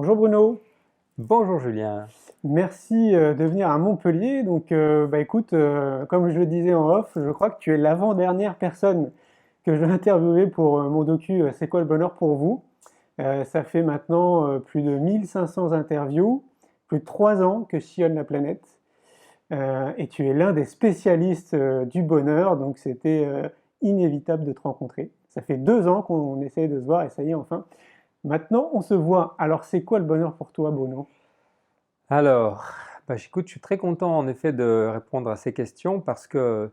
Bonjour Bruno, Bonjour Julien. merci de venir à Montpellier. Donc, écoute, comme je le disais en off, je crois que tu es l'avant-dernière personne que je vais interviewer pour mon docu C'est quoi le bonheur pour vous? Ça fait maintenant plus de 1500 interviews, plus de 3 ans que je sillonne la planète. Et tu es l'un des spécialistes du bonheur, donc c'était inévitable de te rencontrer. Ça fait 2 ans qu'on essaye de se voir et ça y est enfin. Maintenant, on se voit. Alors, c'est quoi le bonheur pour toi, Bruno? Alors, écoute, je suis très content en effet de répondre à ces questions parce que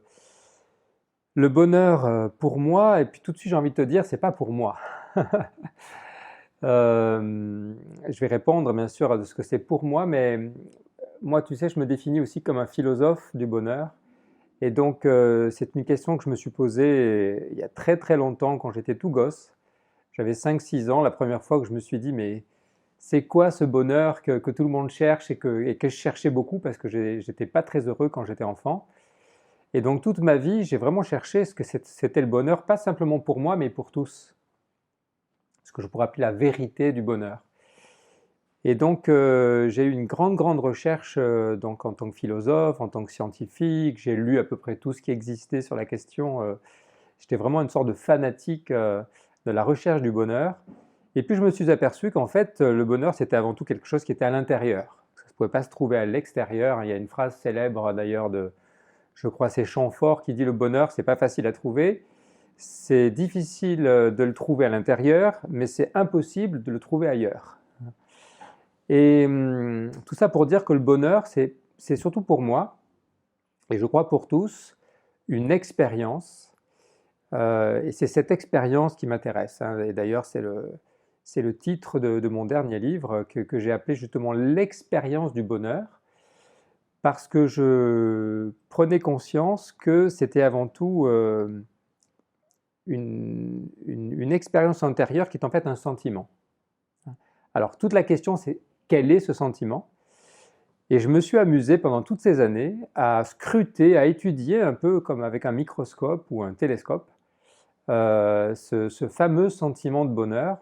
le bonheur pour moi, et puis tout de suite j'ai envie de te dire, c'est pas pour moi. Je vais répondre bien sûr à ce que c'est pour moi, mais moi, tu sais, je me définis aussi comme un philosophe du bonheur. Et donc, c'est une question que je me suis posée il y a très très longtemps quand j'étais tout gosse. J'avais 5 6 ans, la première fois que je me suis dit, mais c'est quoi ce bonheur que tout le monde cherche et que je cherchais beaucoup parce que j'étais pas très heureux quand j'étais enfant. Et donc toute ma vie, j'ai vraiment cherché ce que c'était le bonheur, pas simplement pour moi, mais pour tous. Ce que je pourrais appeler la vérité du bonheur. Et donc j'ai eu une grande, grande recherche donc en tant que philosophe, en tant que scientifique. J'ai lu à peu près tout ce qui existait sur la question. J'étais vraiment une sorte de fanatique de la recherche du bonheur. Et puis je me suis aperçu qu'en fait, le bonheur, c'était avant tout quelque chose qui était à l'intérieur. Ça ne pouvait pas se trouver à l'extérieur. Il y a une phrase célèbre d'ailleurs de, je crois, c'est Chamfort qui dit le bonheur, c'est pas facile à trouver. C'est difficile de le trouver à l'intérieur, mais c'est impossible de le trouver ailleurs. Et tout ça pour dire que le bonheur, c'est surtout pour moi, et je crois pour tous, une expérience. Et c'est cette expérience qui m'intéresse, hein. Et d'ailleurs, c'est le titre de mon dernier livre que j'ai appelé justement l'expérience du bonheur, parce que je prenais conscience que c'était avant tout une expérience intérieure qui est en fait un sentiment. Alors toute la question c'est quel est ce sentiment? Et je me suis amusé pendant toutes ces années à scruter, à étudier un peu comme avec un microscope ou un télescope ce fameux sentiment de bonheur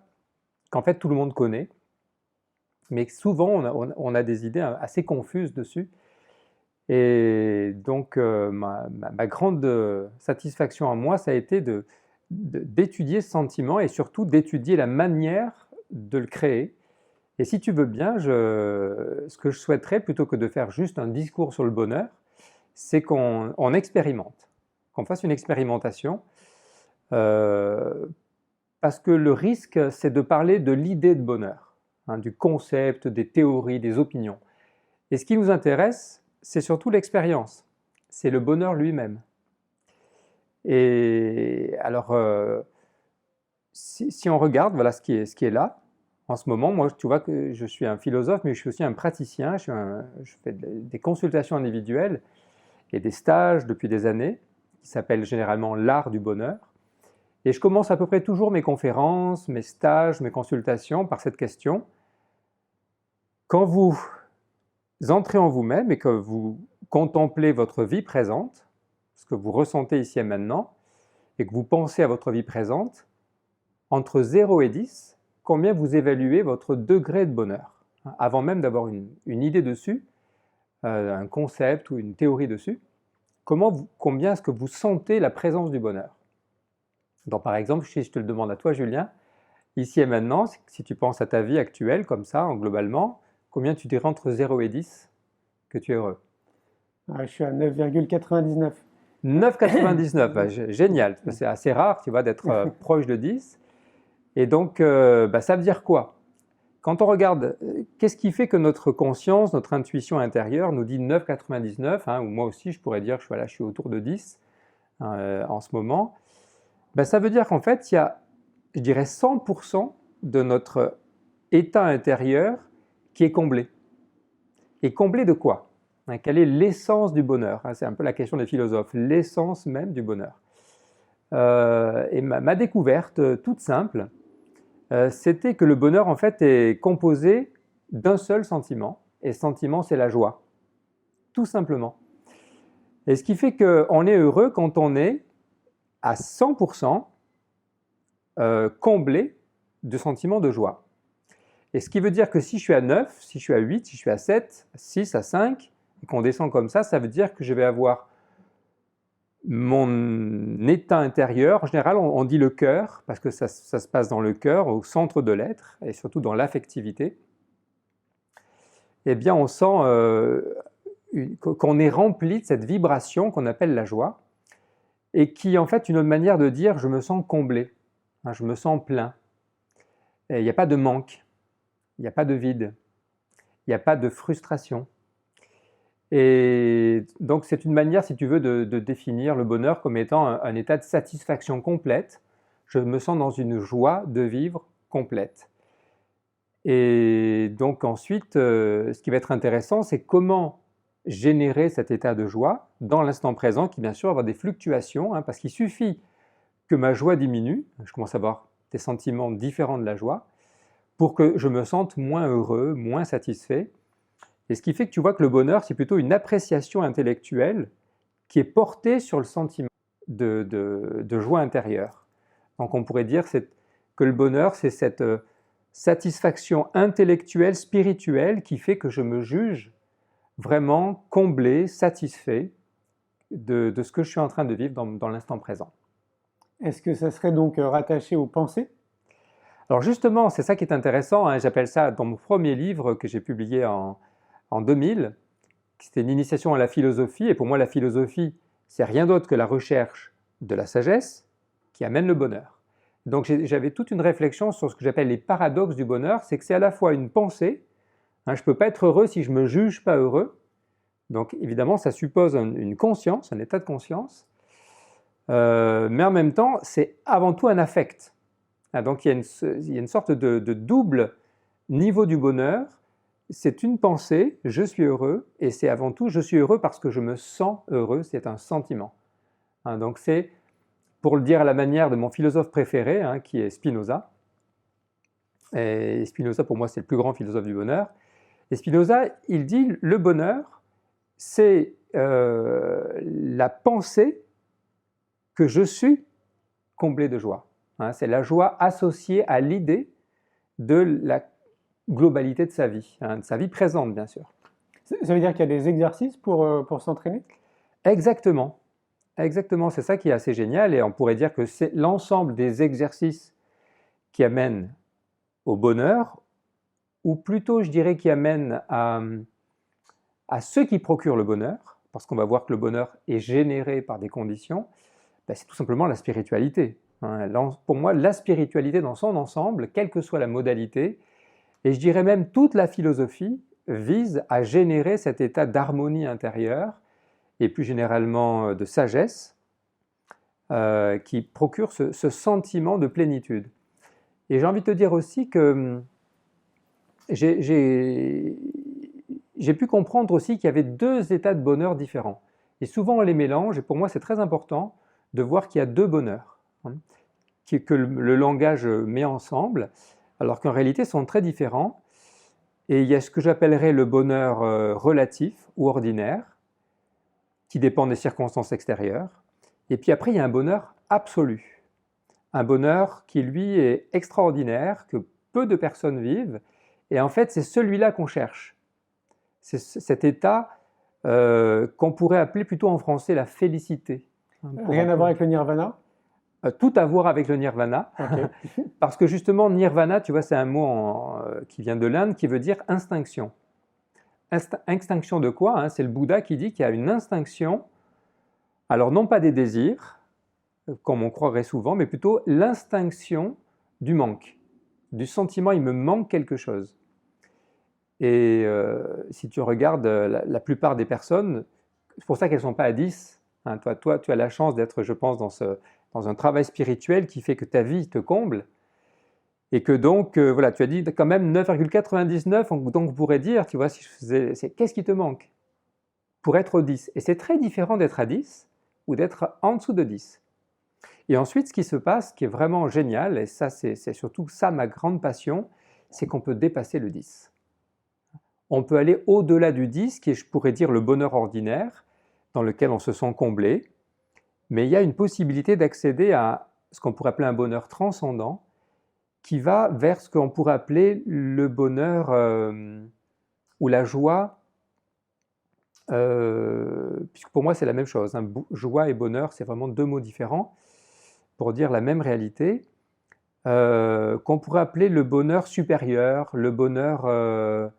qu'en fait tout le monde connaît, mais souvent on a des idées assez confuses dessus. Et donc ma grande satisfaction à moi, ça a été d'étudier ce sentiment et surtout d'étudier la manière de le créer. Et si tu veux bien, ce que je souhaiterais, plutôt que de faire juste un discours sur le bonheur, c'est qu'on expérimente, qu'on fasse une expérimentation, euh, parce que le risque, c'est de parler de l'idée de bonheur, hein, du concept, des théories, des opinions. Et ce qui nous intéresse, c'est surtout l'expérience, c'est le bonheur lui-même. Et alors, si on regarde, voilà ce qui est là, en ce moment, moi, tu vois que je suis un philosophe, mais je suis aussi un praticien, je fais des consultations individuelles et des stages depuis des années, qui s'appellent généralement l'art du bonheur. Et je commence à peu près toujours mes conférences, mes stages, mes consultations par cette question. Quand vous entrez en vous-même et que vous contemplez votre vie présente, ce que vous ressentez ici et maintenant, et que vous pensez à votre vie présente, entre 0 et 10, combien vous évaluez votre degré de bonheur? Avant même d'avoir une idée dessus, un concept ou une théorie dessus, combien est-ce que vous sentez la présence du bonheur? Donc par exemple, si je te le demande à toi, Julien, ici et maintenant, si tu penses à ta vie actuelle comme ça, globalement, combien tu dirais entre 0 et 10 que tu es heureux? Je suis à 9,99. 9,99, génial, c'est assez rare, tu vois, d'être proche de 10. Et donc, ça veut dire quoi? Quand on regarde, qu'est-ce qui fait que notre conscience, notre intuition intérieure nous dit 9,99, hein, ou moi aussi je pourrais dire que je suis autour de 10 en ce moment, ça veut dire qu'en fait, il y a, je dirais, 100% de notre état intérieur qui est comblé. Et comblé de quoi? Hein, quelle est l'essence du bonheur? Hein, c'est un peu la question des philosophes, l'essence même du bonheur. Et ma découverte toute simple, c'était que le bonheur en fait est composé d'un seul sentiment, et ce sentiment c'est la joie, tout simplement. Et ce qui fait qu'on est heureux quand on est à 100% comblé de sentiments de joie. Et ce qui veut dire que si je suis à 9, si je suis à 8, si je suis à 7, à 6, à 5, et qu'on descend comme ça veut dire que je vais avoir mon état intérieur. En général, on dit le cœur, parce que ça se passe dans le cœur, au centre de l'être, et surtout dans l'affectivité. Eh bien, on sent qu'on est rempli de cette vibration qu'on appelle la joie, et qui est en fait une manière de dire « je me sens comblé, je me sens plein ». Il n'y a pas de manque, il n'y a pas de vide, il n'y a pas de frustration. Et donc c'est une manière, si tu veux, de définir le bonheur comme étant un état de satisfaction complète. Je me sens dans une joie de vivre complète. Et donc ensuite, ce qui va être intéressant, c'est comment générer cet état de joie dans l'instant présent, qui bien sûr va avoir des fluctuations, parce qu'il suffit que ma joie diminue, je commence à avoir des sentiments différents de la joie, pour que je me sente moins heureux, moins satisfait. Et ce qui fait que tu vois que le bonheur, c'est plutôt une appréciation intellectuelle qui est portée sur le sentiment de joie intérieure. Donc on pourrait dire que le bonheur, c'est cette satisfaction intellectuelle, spirituelle, qui fait que je me juge vraiment comblé, satisfait de ce que je suis en train de vivre dans l'instant présent. Est-ce que ça serait donc rattaché aux pensées? Alors justement, c'est ça qui est intéressant, j'appelle ça dans mon premier livre que j'ai publié en 2000, c'était une initiation à la philosophie, et pour moi la philosophie, c'est rien d'autre que la recherche de la sagesse qui amène le bonheur. Donc j'avais toute une réflexion sur ce que j'appelle les paradoxes du bonheur, c'est que c'est à la fois une pensée, je ne peux pas être heureux si je ne me juge pas heureux, donc évidemment ça suppose une conscience, un état de conscience, mais en même temps c'est avant tout un affect. Donc il y a une sorte de double niveau du bonheur. C'est une pensée, je suis heureux, et c'est avant tout, je suis heureux parce que je me sens heureux, c'est un sentiment. Donc c'est, pour le dire à la manière de mon philosophe préféré, qui est Spinoza, et Spinoza pour moi c'est le plus grand philosophe du bonheur, et Spinoza, il dit le bonheur, c'est la pensée que je suis comblé de joie. C'est la joie associée à l'idée de la globalité de sa vie présente, bien sûr. Ça veut dire qu'il y a des exercices pour s'entraîner? Exactement. Exactement, c'est ça qui est assez génial, et on pourrait dire que c'est l'ensemble des exercices qui amènent au bonheur, ou plutôt, je dirais, qui amènent à ce qui procure le bonheur, parce qu'on va voir que le bonheur est généré par des conditions, c'est tout simplement la spiritualité. Pour moi, la spiritualité dans son ensemble, quelle que soit la modalité, et je dirais même toute la philosophie, vise à générer cet état d'harmonie intérieure et plus généralement de sagesse qui procure ce sentiment de plénitude. Et j'ai envie de te dire aussi que j'ai pu comprendre aussi qu'il y avait deux états de bonheur différents. Et souvent on les mélange, et pour moi c'est très important de voir qu'il y a deux bonheurs que le langage met ensemble, alors qu'en réalité, ils sont très différents. Et il y a ce que j'appellerais le bonheur relatif ou ordinaire, qui dépend des circonstances extérieures. Et puis après, il y a un bonheur absolu. Un bonheur qui, lui, est extraordinaire, que peu de personnes vivent. Et en fait, c'est celui-là qu'on cherche. C'est cet état qu'on pourrait appeler plutôt en français la félicité. Rien à voir avec le nirvana? Tout à voir avec le nirvana, Okay. parce que justement, nirvana, tu vois, c'est un mot qui vient de l'Inde, qui veut dire instinction. Extinction de quoi? C'est le Bouddha qui dit qu'il y a une instinction, alors non pas des désirs, comme on croirait souvent, mais plutôt l'instinction du manque, du sentiment, il me manque quelque chose. Et si tu regardes la plupart des personnes, c'est pour ça qu'elles ne sont pas à 10. Toi, tu as la chance d'être, je pense, dans un travail spirituel qui fait que ta vie te comble, et que donc, voilà, tu as dit quand même 9,99, donc on pourrait dire, tu vois, si je faisais, qu'est-ce qui te manque pour être au 10? Et c'est très différent d'être à 10 ou d'être en dessous de 10. Et ensuite, ce qui se passe, qui est vraiment génial, et ça, c'est surtout ça ma grande passion, c'est qu'on peut dépasser le 10. On peut aller au-delà du 10, qui est, je pourrais dire, le bonheur ordinaire, dans lequel on se sent comblé, mais il y a une possibilité d'accéder à ce qu'on pourrait appeler un bonheur transcendant, qui va vers ce qu'on pourrait appeler le bonheur ou la joie, puisque pour moi c'est la même chose, hein. Joie et bonheur, c'est vraiment deux mots différents pour dire la même réalité, qu'on pourrait appeler le bonheur supérieur, le bonheur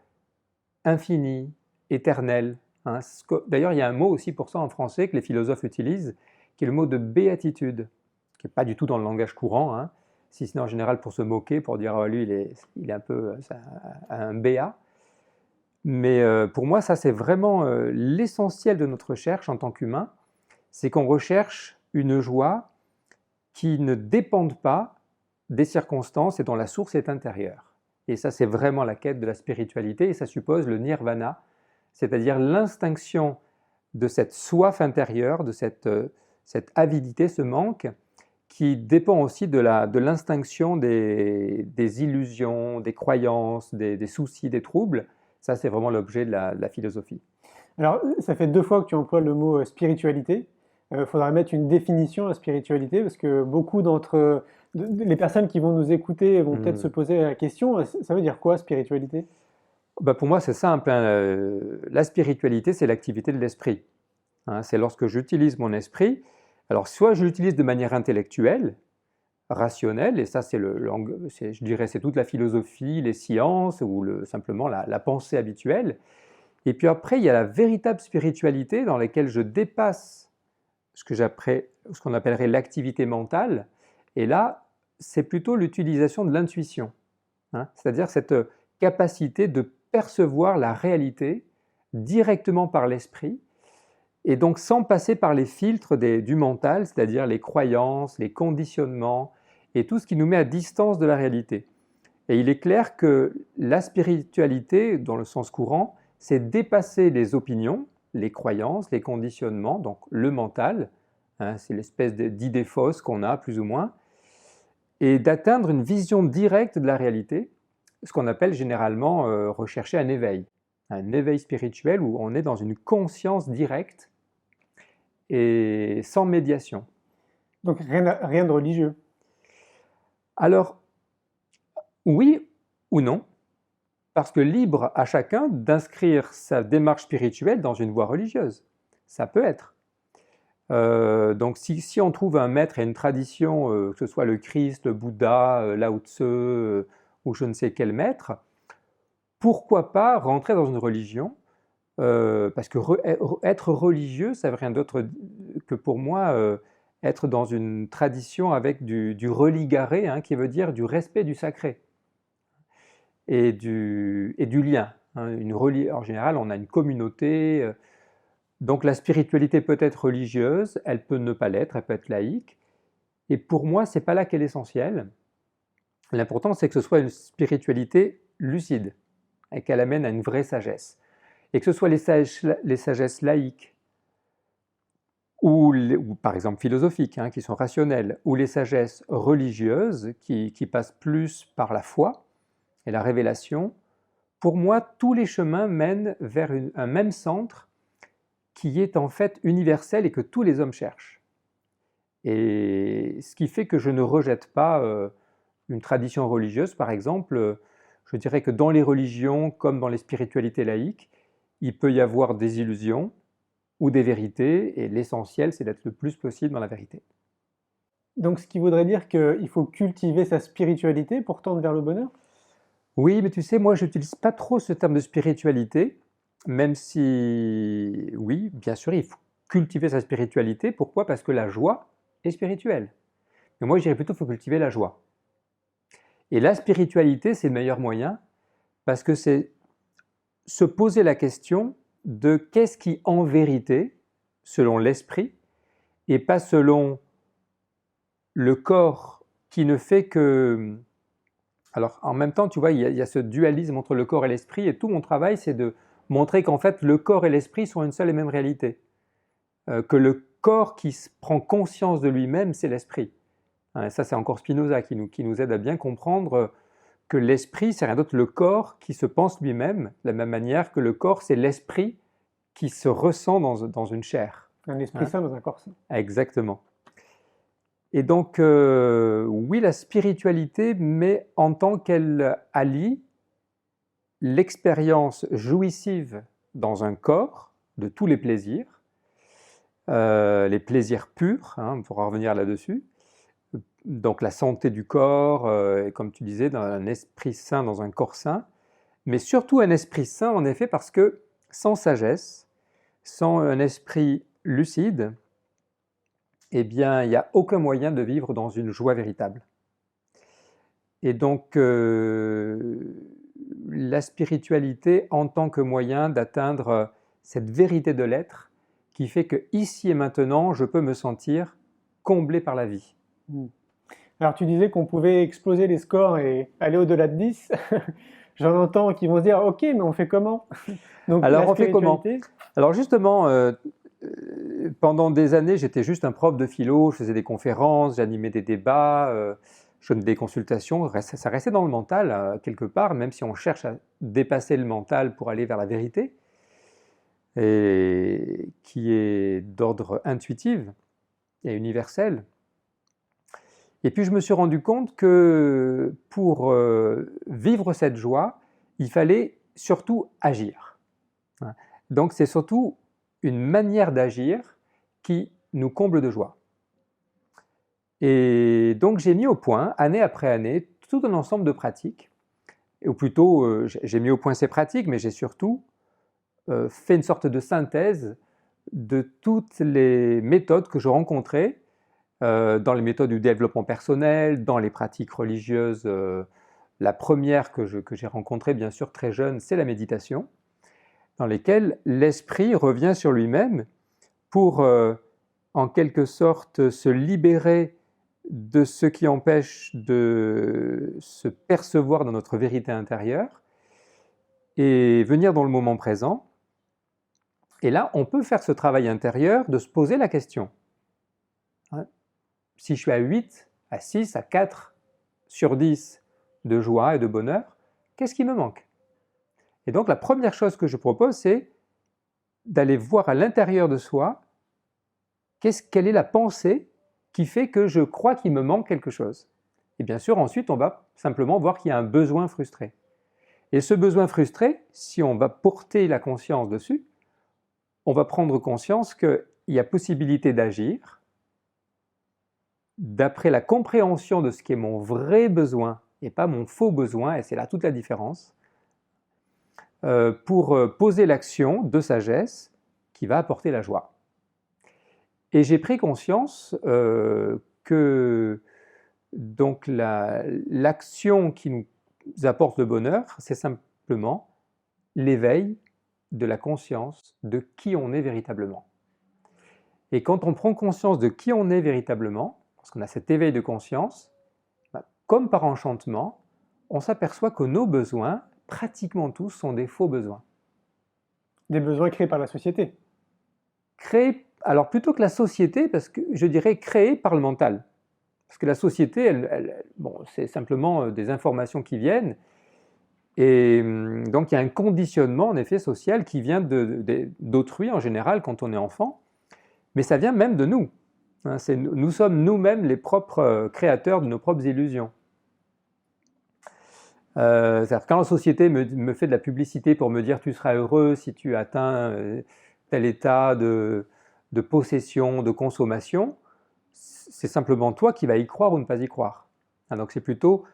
infini, éternel, hein. D'ailleurs, il y a un mot aussi pour ça en français que les philosophes utilisent, qui est le mot de béatitude, qui n'est pas du tout dans le langage courant, hein, si ce n'est en général pour se moquer, pour dire lui, il est un peu un béat. Mais pour moi, ça c'est vraiment l'essentiel de notre recherche en tant qu'humain, c'est qu'on recherche une joie qui ne dépende pas des circonstances et dont la source est intérieure. Et ça, c'est vraiment la quête de la spiritualité, et ça suppose le nirvana, c'est-à-dire l'extinction de cette soif intérieure, de cette avidité, ce manque, qui dépend aussi de l'extinction des illusions, des croyances, des soucis, des troubles. Ça, c'est vraiment l'objet de la philosophie. Alors, ça fait 2 fois que tu emploies le mot spiritualité. Il faudra mettre une définition à spiritualité parce que beaucoup les personnes qui vont nous écouter vont peut-être se poser la question, ça veut dire quoi spiritualité? Bah pour moi, c'est simple, hein. La spiritualité, c'est l'activité de l'esprit, hein. C'est lorsque j'utilise mon esprit, alors soit je l'utilise de manière intellectuelle, rationnelle, et ça, je dirais, c'est toute la philosophie, les sciences, ou simplement la pensée habituelle. Et puis après, il y a la véritable spiritualité dans laquelle je dépasse ce qu'on appellerait l'activité mentale. Et là, c'est plutôt l'utilisation de l'intuition, hein, c'est-à-dire cette capacité de percevoir la réalité directement par l'esprit, et donc sans passer par les filtres du mental, c'est-à-dire les croyances, les conditionnements, et tout ce qui nous met à distance de la réalité. Et il est clair que la spiritualité, dans le sens courant, c'est dépasser les opinions, les croyances, les conditionnements, donc le mental, hein, c'est l'espèce d'idée fausse qu'on a, plus ou moins, et d'atteindre une vision directe de la réalité, ce qu'on appelle généralement rechercher un éveil spirituel où on est dans une conscience directe et sans médiation. Donc rien de religieux. Alors, oui ou non, parce que libre à chacun d'inscrire sa démarche spirituelle dans une voie religieuse. Ça peut être. Donc si on trouve un maître et une tradition, que ce soit le Christ, le Bouddha, Lao Tse, ou je ne sais quel maître, pourquoi pas rentrer dans une religion, parce que être religieux, ça ne veut rien d'autre que pour moi être dans une tradition avec du religaré, hein, qui veut dire du respect du sacré et du lien, hein. En général, on a une communauté, donc la spiritualité peut être religieuse, elle peut ne pas l'être, elle peut être laïque, et pour moi, ce n'est pas là qu'est l'essentiel. L'important, c'est que ce soit une spiritualité lucide, et qu'elle amène à une vraie sagesse. Et que ce soit les sagesses laïques, ou par exemple philosophiques, hein, qui sont rationnelles, ou les sagesses religieuses, qui passent plus par la foi et la révélation, pour moi, tous les chemins mènent vers un même centre qui est en fait universel et que tous les hommes cherchent. Et ce qui fait que je ne rejette pas une tradition religieuse, par exemple. Je dirais que dans les religions, comme dans les spiritualités laïques, il peut y avoir des illusions ou des vérités, et l'essentiel, c'est d'être le plus possible dans la vérité. Donc ce qui voudrait dire qu'il faut cultiver sa spiritualité pour tendre vers le bonheur? Oui, mais tu sais, moi, je n'utilise pas trop ce terme de spiritualité, même si, oui, bien sûr, il faut cultiver sa spiritualité. Pourquoi? Parce que la joie est spirituelle. Mais moi, je dirais plutôt qu'il faut cultiver la joie. Et la spiritualité, c'est le meilleur moyen, parce que c'est se poser la question de qu'est-ce qui, en vérité, selon l'esprit, et pas selon le corps qui ne fait que... Alors, en même temps, tu vois, il y a ce dualisme entre le corps et l'esprit, et tout mon travail, c'est de montrer qu'en fait, le corps et l'esprit sont une seule et même réalité. Que le corps qui prend conscience de lui-même, c'est l'esprit. Ça, c'est encore Spinoza qui nous aide à bien comprendre que l'esprit, c'est rien d'autre que le corps qui se pense lui-même, de la même manière que le corps, c'est l'esprit qui se ressent dans une chair. Un esprit sain dans un corps sain. Exactement. Et donc, oui, la spiritualité, mais en tant qu'elle allie l'expérience jouissive dans un corps de tous les plaisirs purs, hein, on pourra revenir là-dessus, donc la santé du corps, et comme tu disais, dans un esprit sain dans un corps sain, mais surtout un esprit sain en effet parce que sans sagesse, sans un esprit lucide, eh bien, il n'y a aucun moyen de vivre dans une joie véritable. Et donc, la spiritualité en tant que moyen d'atteindre cette vérité de l'être qui fait que ici et maintenant, je peux me sentir comblé par la vie. Mm. Alors tu disais qu'on pouvait exploser les scores et aller au-delà de 10. J'en entends qui vont se dire, ok, mais on fait comment? Donc Alors, la on fait comment? spiritualité, Alors justement, pendant des années, j'étais juste un prof de philo, je faisais des conférences, j'animais des débats, je donnais des consultations, ça restait dans le mental quelque part, même si on cherche à dépasser le mental pour aller vers la vérité, et qui est d'ordre intuitif et universel. Et puis je me suis rendu compte que pour vivre cette joie, il fallait surtout agir. Donc c'est surtout une manière d'agir qui nous comble de joie. Et donc j'ai mis au point, année après année, tout un ensemble de pratiques, ou plutôt j'ai mis au point ces pratiques, mais j'ai surtout fait une sorte de synthèse de toutes les méthodes que je rencontrais dans les méthodes du développement personnel, dans les pratiques religieuses. La première que j'ai rencontrée, bien sûr, très jeune, c'est la méditation, dans lesquelles l'esprit revient sur lui-même pour, en quelque sorte, se libérer de ce qui empêche de se percevoir dans notre vérité intérieure et venir dans le moment présent. Et là, on peut faire ce travail intérieur de se poser la question. Si je suis à 8, à 6, à 4 sur 10 de joie et de bonheur, qu'est-ce qui me manque? Et donc la première chose que je propose, c'est d'aller voir à l'intérieur de soi quelle est la pensée qui fait que je crois qu'il me manque quelque chose. Et bien sûr, ensuite, on va simplement voir qu'il y a un besoin frustré. Et ce besoin frustré, si on va porter la conscience dessus, on va prendre conscience qu'il y a possibilité d'agir d'après la compréhension de ce qui est mon vrai besoin et pas mon faux besoin, et c'est là toute la différence, pour poser l'action de sagesse qui va apporter la joie. Et j'ai pris conscience que donc l'action qui nous apporte le bonheur, c'est simplement l'éveil de la conscience de qui on est véritablement. Et quand on prend conscience de qui on est véritablement, parce qu'on a cet éveil de conscience, comme par enchantement, on s'aperçoit que nos besoins, pratiquement tous, sont des faux besoins. des besoins créés par la société. Créés, alors plutôt que la société, parce que je dirais créés par le mental. Parce que la société, bon, c'est simplement des informations qui viennent, et donc il y a un conditionnement en effet social qui vient d'autrui en général quand on est enfant, mais ça vient même de nous. Hein, nous sommes nous-mêmes les propres créateurs de nos propres illusions. C'est-à-dire quand la société me fait de la publicité pour me dire tu seras heureux si tu atteins tel état de possession, de consommation, c'est simplement toi qui vas y croire ou ne pas y croire. Hein, donc c'est plutôt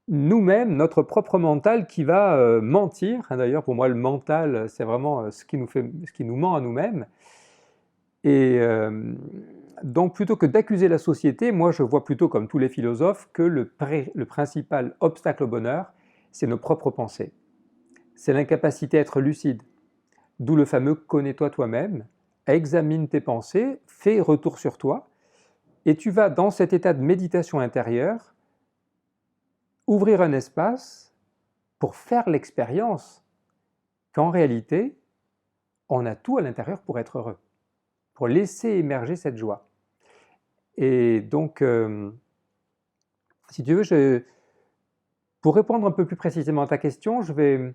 nous-mêmes, notre propre mental qui va mentir. Hein, d'ailleurs, pour moi, le mental, c'est vraiment ce qui nous ment à nous-mêmes. Et donc, plutôt que d'accuser la société, moi, je vois plutôt, comme tous les philosophes, que le principal obstacle au bonheur, c'est nos propres pensées. C'est l'incapacité à être lucide. D'où le fameux « connais-toi toi-même », examine tes pensées, fais retour sur toi, et tu vas, dans cet état de méditation intérieure, ouvrir un espace pour faire l'expérience qu'en réalité, on a tout à l'intérieur pour être heureux, pour laisser émerger cette joie. Et donc, si tu veux, pour répondre un peu plus précisément à ta question, je vais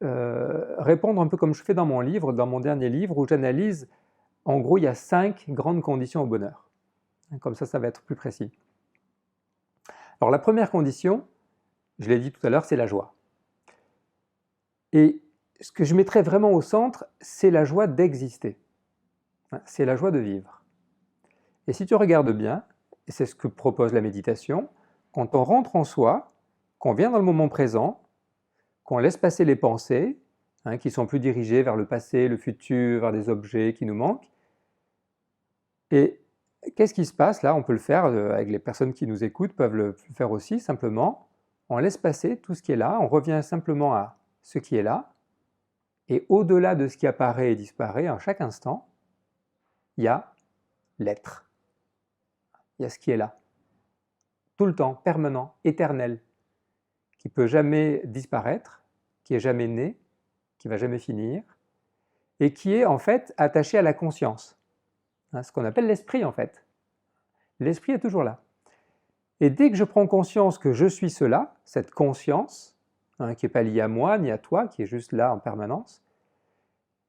répondre un peu comme je fais dans mon livre, dans mon dernier livre, où j'analyse, en gros, il y a 5 grandes conditions au bonheur. Comme ça va être plus précis. Alors la première condition, je l'ai dit tout à l'heure, c'est la joie. Et ce que je mettrais vraiment au centre, c'est la joie d'exister. C'est la joie de vivre. Et si tu regardes bien, et c'est ce que propose la méditation, quand on rentre en soi, qu'on vient dans le moment présent, qu'on laisse passer les pensées, qui sont plus dirigées vers le passé, le futur, vers des objets qui nous manquent. Et qu'est-ce qui se passe là? On peut le faire avec les personnes qui nous écoutent, peuvent le faire aussi simplement. On laisse passer tout ce qui est là, on revient simplement à ce qui est là, et au-delà de ce qui apparaît et disparaît, à chaque instant, il y a l'être. Il y a ce qui est là. Tout le temps, permanent, éternel, qui ne peut jamais disparaître, qui est jamais né, qui ne va jamais finir, et qui est en fait attaché à la conscience. Ce qu'on appelle l'esprit en fait. L'esprit est toujours là. Et dès que je prends conscience que je suis cela, cette conscience, qui n'est pas liée à moi ni à toi, qui est juste là en permanence,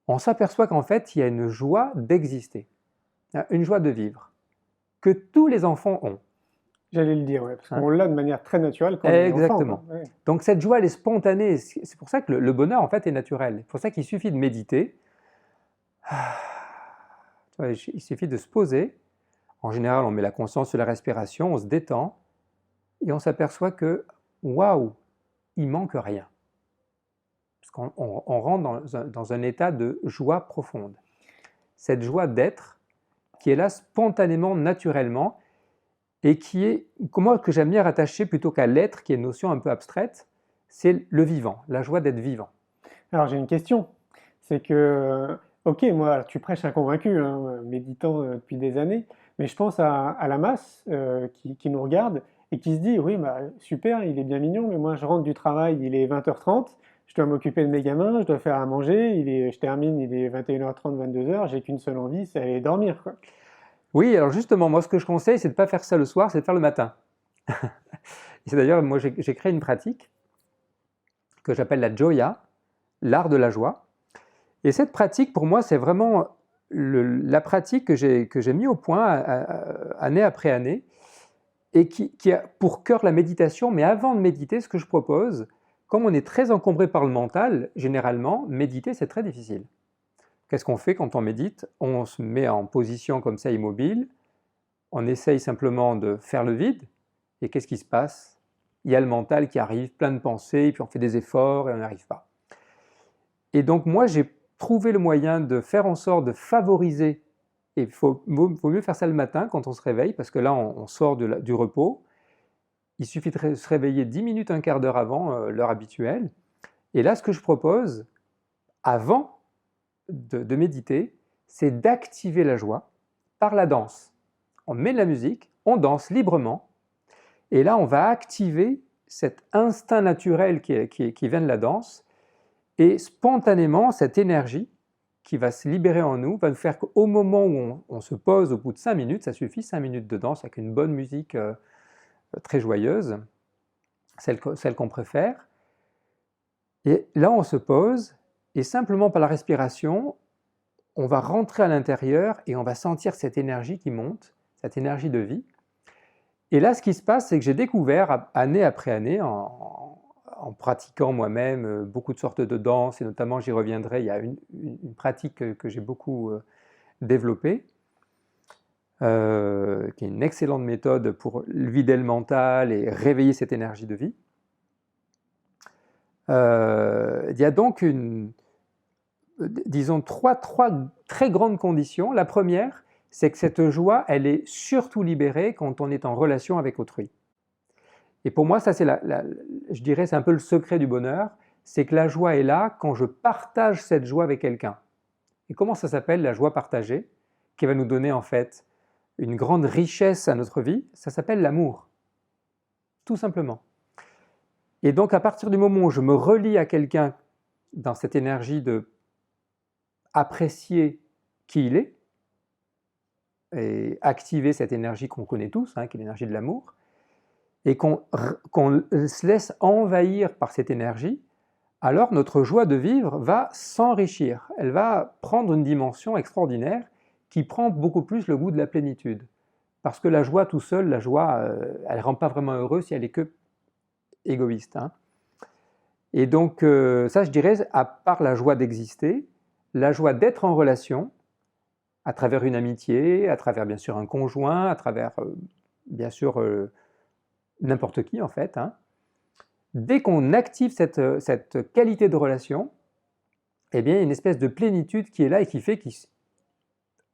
on s'aperçoit qu'en fait, il y a une joie d'exister, une joie de vivre, que tous les enfants ont. J'allais le dire, ouais, parce qu'on l'a de manière très naturelle quand on est enfant. Exactement. Ouais. Donc cette joie, elle est spontanée. C'est pour ça que le bonheur, en fait, est naturel. C'est pour ça qu'il suffit de méditer. Il suffit de se poser. En général, on met la conscience sur la respiration, on se détend, et on s'aperçoit que, waouh, il manque rien. Parce qu'on rentre dans un état de joie profonde. Cette joie d'être, qui est là spontanément, naturellement, et qui est, comment que j'aime bien rattacher plutôt qu'à l'être, qui est une notion un peu abstraite, c'est le vivant, la joie d'être vivant. Alors j'ai une question, c'est que, ok, moi tu prêches un convaincu, méditant depuis des années, mais je pense à la masse qui nous regarde et qui se dit, oui, bah, super, il est bien mignon, mais moi je rentre du travail, il est 20h30, je dois m'occuper de mes gamins, je dois faire à manger, je termine, il est 21h30, 22h, j'ai qu'une seule envie, c'est aller dormir, quoi. Oui, alors justement, moi ce que je conseille, c'est de ne pas faire ça le soir, c'est de faire le matin. Et c'est d'ailleurs, moi j'ai créé une pratique que j'appelle la Joya, l'art de la joie. Et cette pratique, pour moi, c'est vraiment la pratique que j'ai mis au point année après année et qui a pour cœur la méditation. Mais avant de méditer, ce que je propose, comme on est très encombré par le mental, généralement, méditer, c'est très difficile. Qu'est-ce qu'on fait quand on médite? On se met en position comme ça, immobile, on essaye simplement de faire le vide, et qu'est-ce qui se passe? Il y a le mental qui arrive, plein de pensées, et puis on fait des efforts et on n'y arrive pas. Et donc moi, j'ai trouvé le moyen de faire en sorte de favoriser, et il vaut mieux faire ça le matin quand on se réveille, parce que là, on sort du repos. Il suffit de se réveiller 10 minutes, un quart d'heure avant l'heure habituelle. Et là, ce que je propose, avant de méditer, c'est d'activer la joie par la danse. On met de la musique, on danse librement, et là on va activer cet instinct naturel qui vient de la danse, et spontanément cette énergie qui va se libérer en nous va nous faire qu'au moment où on se pose, au bout de 5 minutes, ça suffit, 5 minutes de danse avec une bonne musique très joyeuse, celle qu'on préfère, et là on se pose, et simplement par la respiration, on va rentrer à l'intérieur et on va sentir cette énergie qui monte, cette énergie de vie. Et là, ce qui se passe, c'est que j'ai découvert, année après année, en pratiquant moi-même beaucoup de sortes de danses, et notamment, j'y reviendrai, il y a une pratique que j'ai beaucoup développée, qui est une excellente méthode pour vider le mental et réveiller cette énergie de vie. Il y a donc disons trois très grandes conditions. La première, c'est que cette joie, elle est surtout libérée quand on est en relation avec autrui. Et pour moi, ça c'est je dirais, c'est un peu le secret du bonheur, c'est que la joie est là quand je partage cette joie avec quelqu'un. Et comment ça s'appelle, la joie partagée, qui va nous donner en fait une grande richesse à notre vie? Ça s'appelle l'amour, tout simplement. Et donc à partir du moment où je me relie à quelqu'un dans cette énergie de apprécier qui il est, et activer cette énergie qu'on connaît tous, qui est l'énergie de l'amour, et qu'on se laisse envahir par cette énergie, alors notre joie de vivre va s'enrichir. Elle va prendre une dimension extraordinaire qui prend beaucoup plus le goût de la plénitude. parce que la joie tout seul, la joie, elle ne rend pas vraiment heureux si elle est que égoïste, hein. Et donc, ça, je dirais, à part la joie d'exister, la joie d'être en relation, à travers une amitié, à travers bien sûr un conjoint, à travers bien sûr n'importe qui en fait, hein. Dès qu'on active cette qualité de relation, eh bien, il y a une espèce de plénitude qui est là et qui fait que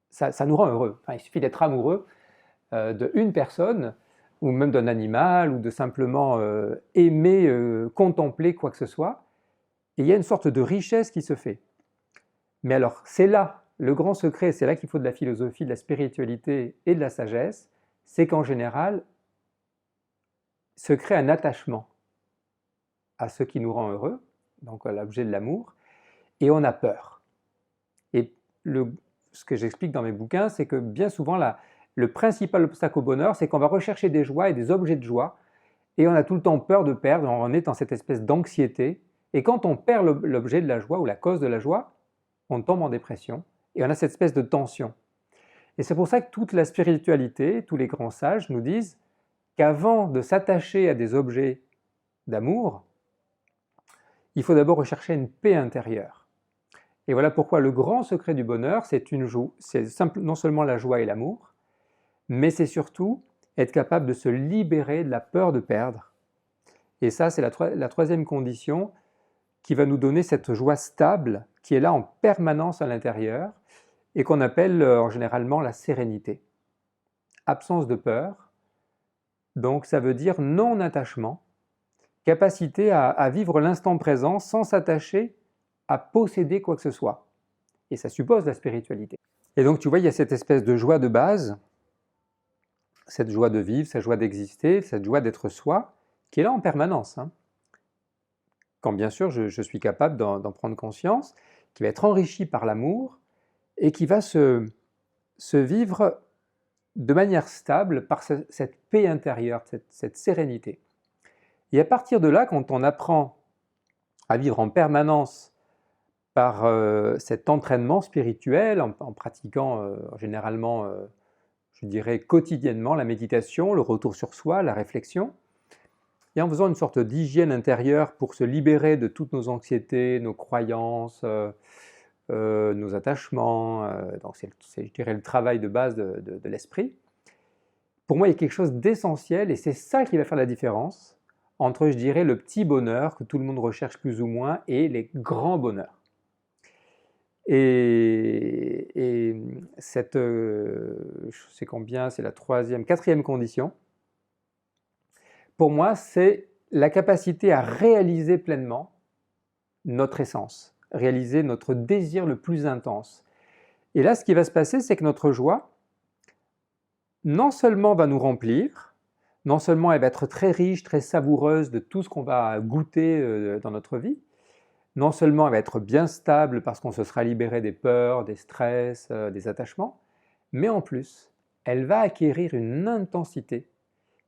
ça nous rend heureux. Enfin, il suffit d'être amoureux d'une personne, ou même d'un animal, ou de simplement aimer, contempler quoi que ce soit, et il y a une sorte de richesse qui se fait. Mais alors, c'est là, le grand secret, c'est là qu'il faut de la philosophie, de la spiritualité et de la sagesse, c'est qu'en général, se crée un attachement à ce qui nous rend heureux, donc à l'objet de l'amour, et on a peur. Et ce que j'explique dans mes bouquins, c'est que bien souvent, le principal obstacle au bonheur, c'est qu'on va rechercher des joies et des objets de joie, et on a tout le temps peur de perdre, on est dans cette espèce d'anxiété, et quand on perd l'objet de la joie ou la cause de la joie, on tombe en dépression, et on a cette espèce de tension. Et c'est pour ça que toute la spiritualité, tous les grands sages nous disent qu'avant de s'attacher à des objets d'amour, il faut d'abord rechercher une paix intérieure. Et voilà pourquoi le grand secret du bonheur, c'est non seulement la joie et l'amour, mais c'est surtout être capable de se libérer de la peur de perdre. Et ça, c'est la troisième condition qui va nous donner cette joie stable qui est là en permanence à l'intérieur et qu'on appelle généralement la sérénité. Absence de peur, donc ça veut dire non-attachement, capacité à vivre l'instant présent sans s'attacher à posséder quoi que ce soit. Et ça suppose la spiritualité. Et donc tu vois, il y a cette espèce de joie de base, cette joie de vivre, cette joie d'exister, cette joie d'être soi, qui est là en permanence, hein. Quand bien sûr je suis capable d'en prendre conscience, qui va être enrichi par l'amour et qui va se vivre de manière stable par cette paix intérieure, cette sérénité. Et à partir de là, quand on apprend à vivre en permanence par cet entraînement spirituel, en pratiquant généralement, je dirais quotidiennement, la méditation, le retour sur soi, la réflexion, et en faisant une sorte d'hygiène intérieure pour se libérer de toutes nos anxiétés, nos croyances, nos attachements, donc c'est, je dirais, le travail de base de l'esprit. Pour moi, il y a quelque chose d'essentiel et c'est ça qui va faire la différence entre, je dirais, le petit bonheur que tout le monde recherche plus ou moins et les grands bonheurs. Et cette, je sais combien, c'est la quatrième condition, pour moi, c'est la capacité à réaliser pleinement notre essence, réaliser notre désir le plus intense. Et là, ce qui va se passer, c'est que notre joie, non seulement va nous remplir, non seulement elle va être très riche, très savoureuse de tout ce qu'on va goûter dans notre vie, non seulement elle va être bien stable parce qu'on se sera libéré des peurs, des stress, des attachements, mais en plus, elle va acquérir une intensité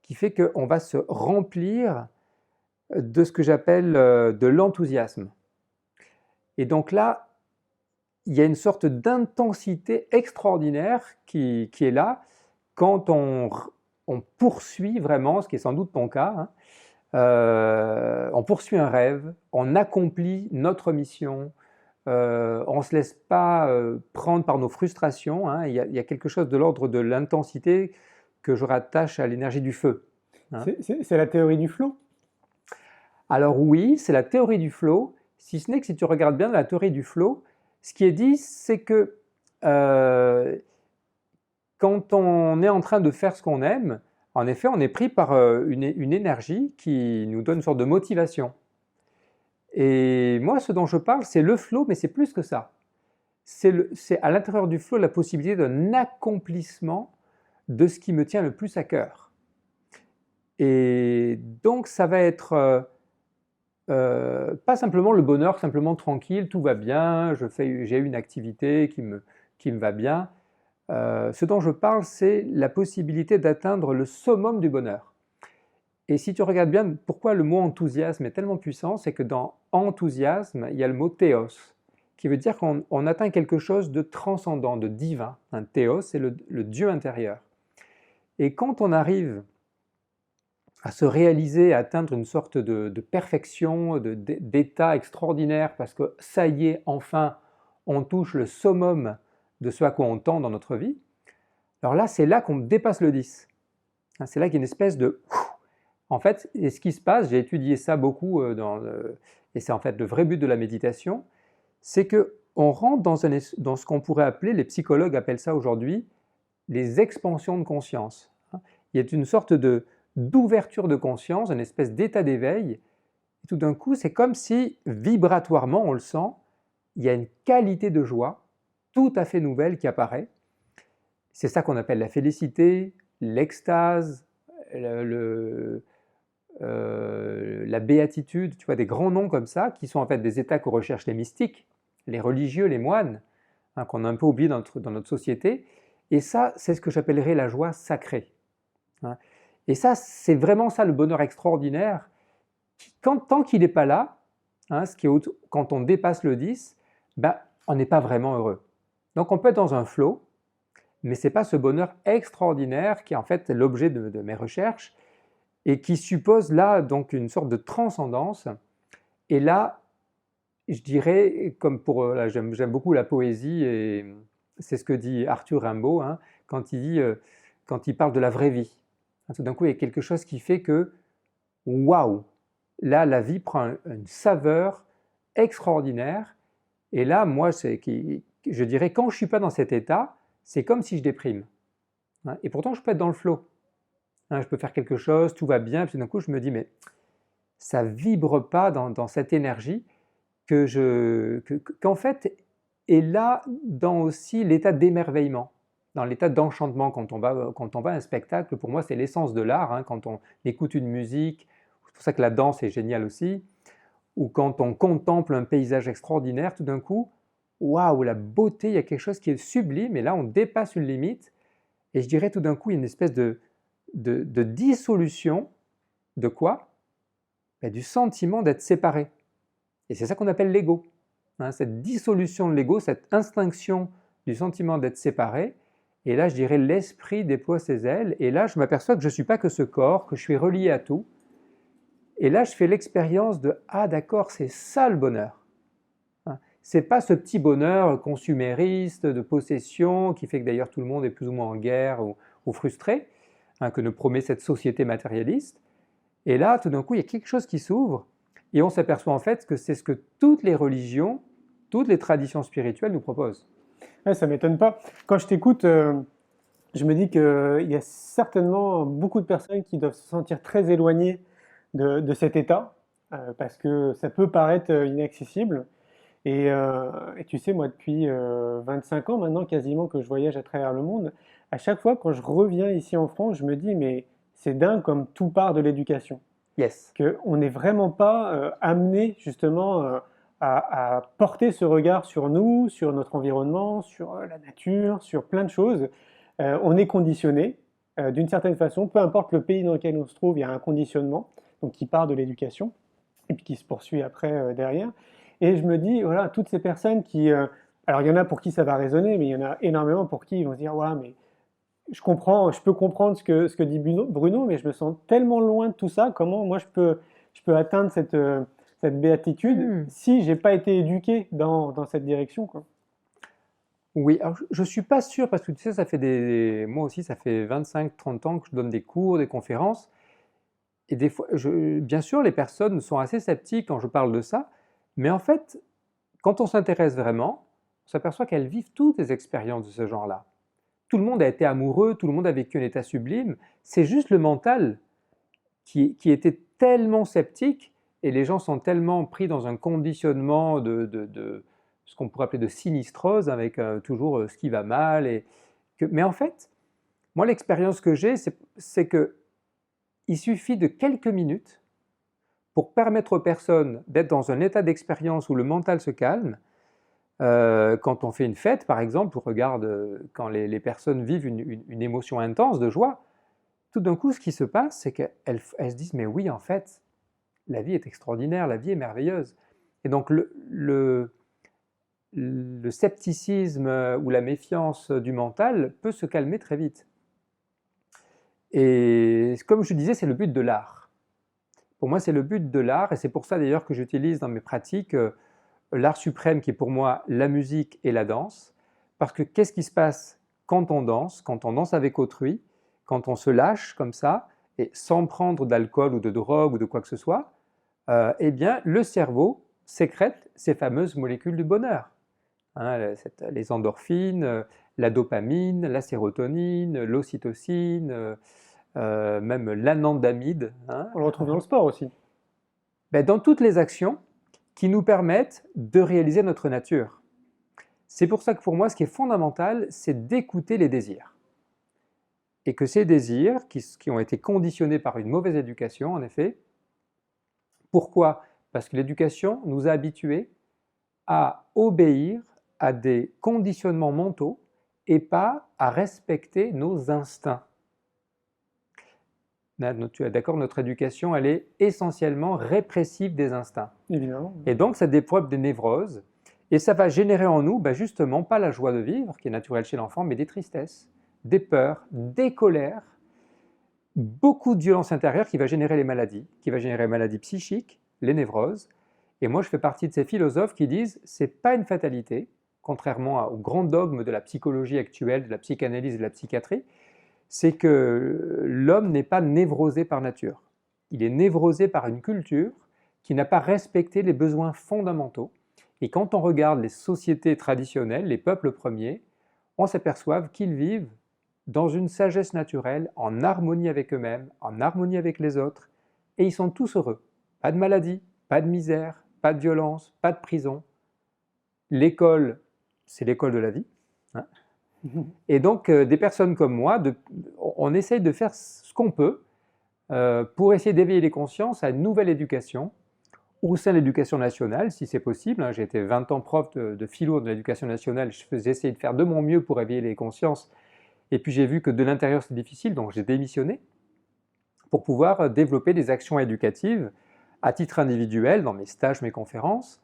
qui fait qu'on va se remplir de ce que j'appelle de l'enthousiasme. Et donc là, il y a une sorte d'intensité extraordinaire qui est là quand on poursuit vraiment, ce qui est sans doute ton cas, hein, on poursuit un rêve, on accomplit notre mission, on ne se laisse pas prendre par nos frustrations, hein. Il y a quelque chose de l'ordre de l'intensité que je rattache à l'énergie du feu, hein. C'est la théorie du flow? Alors oui, c'est la théorie du flow, si ce n'est que si tu regardes bien la théorie du flow, ce qui est dit, c'est que quand on est en train de faire ce qu'on aime, en effet, on est pris par une énergie qui nous donne une sorte de motivation. Et moi, ce dont je parle, c'est le flow, mais c'est plus que ça. C'est à l'intérieur du flow la possibilité d'un accomplissement de ce qui me tient le plus à cœur. Et donc, ça va être pas simplement le bonheur, simplement tranquille, tout va bien, j'ai une activité qui me va bien. Ce dont je parle, c'est la possibilité d'atteindre le summum du bonheur. Et si tu regardes bien, pourquoi le mot enthousiasme est tellement puissant, c'est que dans enthousiasme, il y a le mot théos, qui veut dire qu'on atteint quelque chose de transcendant, de divin. Un théos, c'est le Dieu intérieur. Et quand on arrive à se réaliser, à atteindre une sorte de perfection, d'état extraordinaire, parce que ça y est, enfin, on touche le summum de ce à quoi on tend dans notre vie, alors là, c'est là qu'on dépasse le 10. C'est là qu'il y a une espèce de... En fait, et ce qui se passe, j'ai étudié ça beaucoup, et c'est en fait le vrai but de la méditation, c'est qu'on rentre dans ce qu'on pourrait appeler, les psychologues appellent ça aujourd'hui, les expansions de conscience. Il y a une sorte d'ouverture de conscience, une espèce d'état d'éveil, et tout d'un coup, c'est comme si, vibratoirement, on le sent, il y a une qualité de joie tout à fait nouvelle qui apparaît. C'est ça qu'on appelle la félicité, l'extase, la béatitude, tu vois, des grands noms comme ça, qui sont en fait des états que recherchent les mystiques, les religieux, les moines, qu'on a un peu oublié dans notre société. Et ça, c'est ce que j'appellerais la joie sacrée. Et ça, c'est vraiment ça le bonheur extraordinaire. Tant qu'il n'est pas là, quand on dépasse le 10, on n'est pas vraiment heureux. Donc on peut être dans un flow, mais ce n'est pas ce bonheur extraordinaire qui est en fait l'objet de mes recherches et qui suppose là donc une sorte de transcendance. Et là, je dirais, comme là, j'aime beaucoup la poésie et c'est ce que dit Arthur Rimbaud quand quand il parle de la vraie vie. Tout d'un coup, il y a quelque chose qui fait que, waouh, là, la vie prend une saveur extraordinaire. Et là, moi, je dirais, quand je ne suis pas dans cet état, c'est comme si je déprime. Et pourtant, je peux être dans le flow. Je peux faire quelque chose, tout va bien, puis d'un coup, je me dis, mais ça ne vibre pas dans cette énergie qu'en fait est là dans aussi l'état d'émerveillement, dans l'état d'enchantement quand on va à un spectacle. Pour moi, c'est l'essence de l'art, quand on écoute une musique, c'est pour ça que la danse est géniale aussi, ou quand on contemple un paysage extraordinaire, tout d'un coup, waouh, la beauté, il y a quelque chose qui est sublime, et là, on dépasse une limite, et je dirais tout d'un coup, il y a une espèce de dissolution de quoi? Du sentiment d'être séparé. Et c'est ça qu'on appelle l'ego. Cette dissolution de l'ego, cette instinction du sentiment d'être séparé. Et là, je dirais, l'esprit déploie ses ailes. Et là, je m'aperçois que je ne suis pas que ce corps, que je suis relié à tout. Et là, je fais l'expérience de « Ah d'accord, c'est ça le bonheur ». C'est pas ce petit bonheur consumériste de possession qui fait que d'ailleurs tout le monde est plus ou moins en guerre ou frustré, que nous promet cette société matérialiste. Et là, tout d'un coup, il y a quelque chose qui s'ouvre et on s'aperçoit en fait que c'est ce que toutes les religions, toutes les traditions spirituelles nous proposent. Ouais, ça ne m'étonne pas. Quand je t'écoute, je me dis qu'il y a certainement beaucoup de personnes qui doivent se sentir très éloignées de cet état, parce que ça peut paraître inaccessible. Et tu sais, moi, depuis 25 ans maintenant, quasiment que je voyage à travers le monde, à chaque fois quand je reviens ici en France, je me dis, mais c'est dingue comme tout part de l'éducation. Yes. Qu'on n'est vraiment pas amené justement à porter ce regard sur nous, sur notre environnement, sur la nature, sur plein de choses. On est conditionné d'une certaine façon, peu importe le pays dans lequel on se trouve, il y a un conditionnement donc qui part de l'éducation et puis qui se poursuit après derrière. Et je me dis, voilà, toutes ces personnes qui... alors il y en a pour qui ça va résonner, mais il y en a énormément pour qui ils vont se dire, ouais, mais je peux comprendre ce que dit Bruno, mais je me sens tellement loin de tout ça. Comment moi je peux atteindre cette béatitude si j'ai pas été éduqué dans cette direction, quoi. Oui, alors je ne suis pas sûr parce que tu sais, moi aussi, ça fait 25-30 ans que je donne des cours, des conférences. Et des fois, bien sûr, les personnes sont assez sceptiques quand je parle de ça, mais en fait, quand on s'intéresse vraiment, on s'aperçoit qu'elles vivent toutes des expériences de ce genre-là. Tout le monde a été amoureux, tout le monde a vécu un état sublime. C'est juste le mental qui était tellement sceptique et les gens sont tellement pris dans un conditionnement de ce qu'on pourrait appeler de sinistrose avec toujours ce qui va mal. Mais en fait, moi, l'expérience que j'ai, c'est qu'il suffit de quelques minutes pour permettre aux personnes d'être dans un état d'expérience où le mental se calme. Quand on fait une fête, par exemple, on regarde quand les personnes vivent une émotion intense de joie, tout d'un coup, ce qui se passe, c'est qu'elles se disent, mais oui, en fait, la vie est extraordinaire, la vie est merveilleuse. Et donc, le scepticisme ou la méfiance du mental peut se calmer très vite. Et comme je disais, c'est le but de l'art. Pour moi, c'est le but de l'art, et c'est pour ça d'ailleurs que j'utilise dans mes pratiques l'art suprême qui est pour moi la musique et la danse. Parce que qu'est-ce qui se passe quand on danse avec autrui, quand on se lâche comme ça, et sans prendre d'alcool ou de drogue ou de quoi que ce soit, eh bien, le cerveau sécrète ces fameuses molécules du bonheur. Hein, les endorphines, la dopamine, la sérotonine, l'ocytocine, même l'anandamide. Hein. On le retrouve dans le sport aussi. Ben, dans toutes les actions qui nous permettent de réaliser notre nature. C'est pour ça que pour moi, ce qui est fondamental, c'est d'écouter les désirs. Et que ces désirs, qui ont été conditionnés par une mauvaise éducation, en effet, pourquoi? Parce que l'éducation nous a habitués à obéir à des conditionnements mentaux et pas à respecter nos instincts. Tu es d'accord, notre éducation, elle est essentiellement répressive des instincts. Évidemment. Et donc, ça développe des névroses, et ça va générer en nous, justement, pas la joie de vivre, qui est naturelle chez l'enfant, mais des tristesses, des peurs, des colères, beaucoup de violence intérieure qui va générer les maladies, qui va générer les maladies psychiques, les névroses. Et moi, je fais partie de ces philosophes qui disent c'est pas une fatalité, contrairement au grand dogme de la psychologie actuelle, de la psychanalyse et de la psychiatrie, c'est que l'homme n'est pas névrosé par nature. Il est névrosé par une culture qui n'a pas respecté les besoins fondamentaux. Et quand on regarde les sociétés traditionnelles, les peuples premiers, on s'aperçoit qu'ils vivent dans une sagesse naturelle, en harmonie avec eux-mêmes, en harmonie avec les autres, et ils sont tous heureux. Pas de maladie, pas de misère, pas de violence, pas de prison. L'école, c'est l'école de la vie. Hein. Et donc, des personnes comme moi, on essaye de faire ce qu'on peut pour essayer d'éveiller les consciences à une nouvelle éducation, au sein de l'éducation nationale, si c'est possible. Hein. J'ai été 20 ans prof de philo de l'éducation nationale, j'ai essayé de faire de mon mieux pour éveiller les consciences, et puis j'ai vu que de l'intérieur c'est difficile, donc j'ai démissionné pour pouvoir développer des actions éducatives à titre individuel, dans mes stages, mes conférences,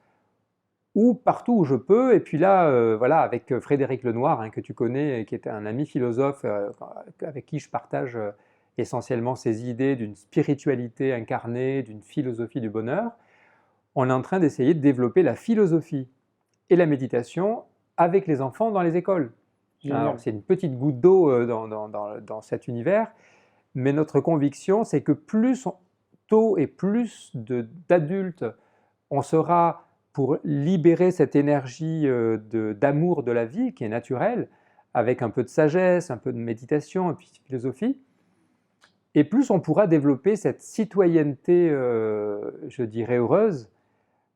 ou partout où je peux. Et puis là, voilà, avec Frédéric Lenoir, hein, que tu connais, qui est un ami philosophe avec qui je partage essentiellement ces idées d'une spiritualité incarnée, d'une philosophie du bonheur, on est en train d'essayer de développer la philosophie et la méditation avec les enfants dans les écoles. Alors, c'est une petite goutte d'eau dans cet univers, mais notre conviction, c'est que plus tôt et plus d'adultes on sera pour libérer cette énergie d'amour de la vie qui est naturelle, avec un peu de sagesse, un peu de méditation, un peu de philosophie, et plus on pourra développer cette citoyenneté, je dirais, heureuse,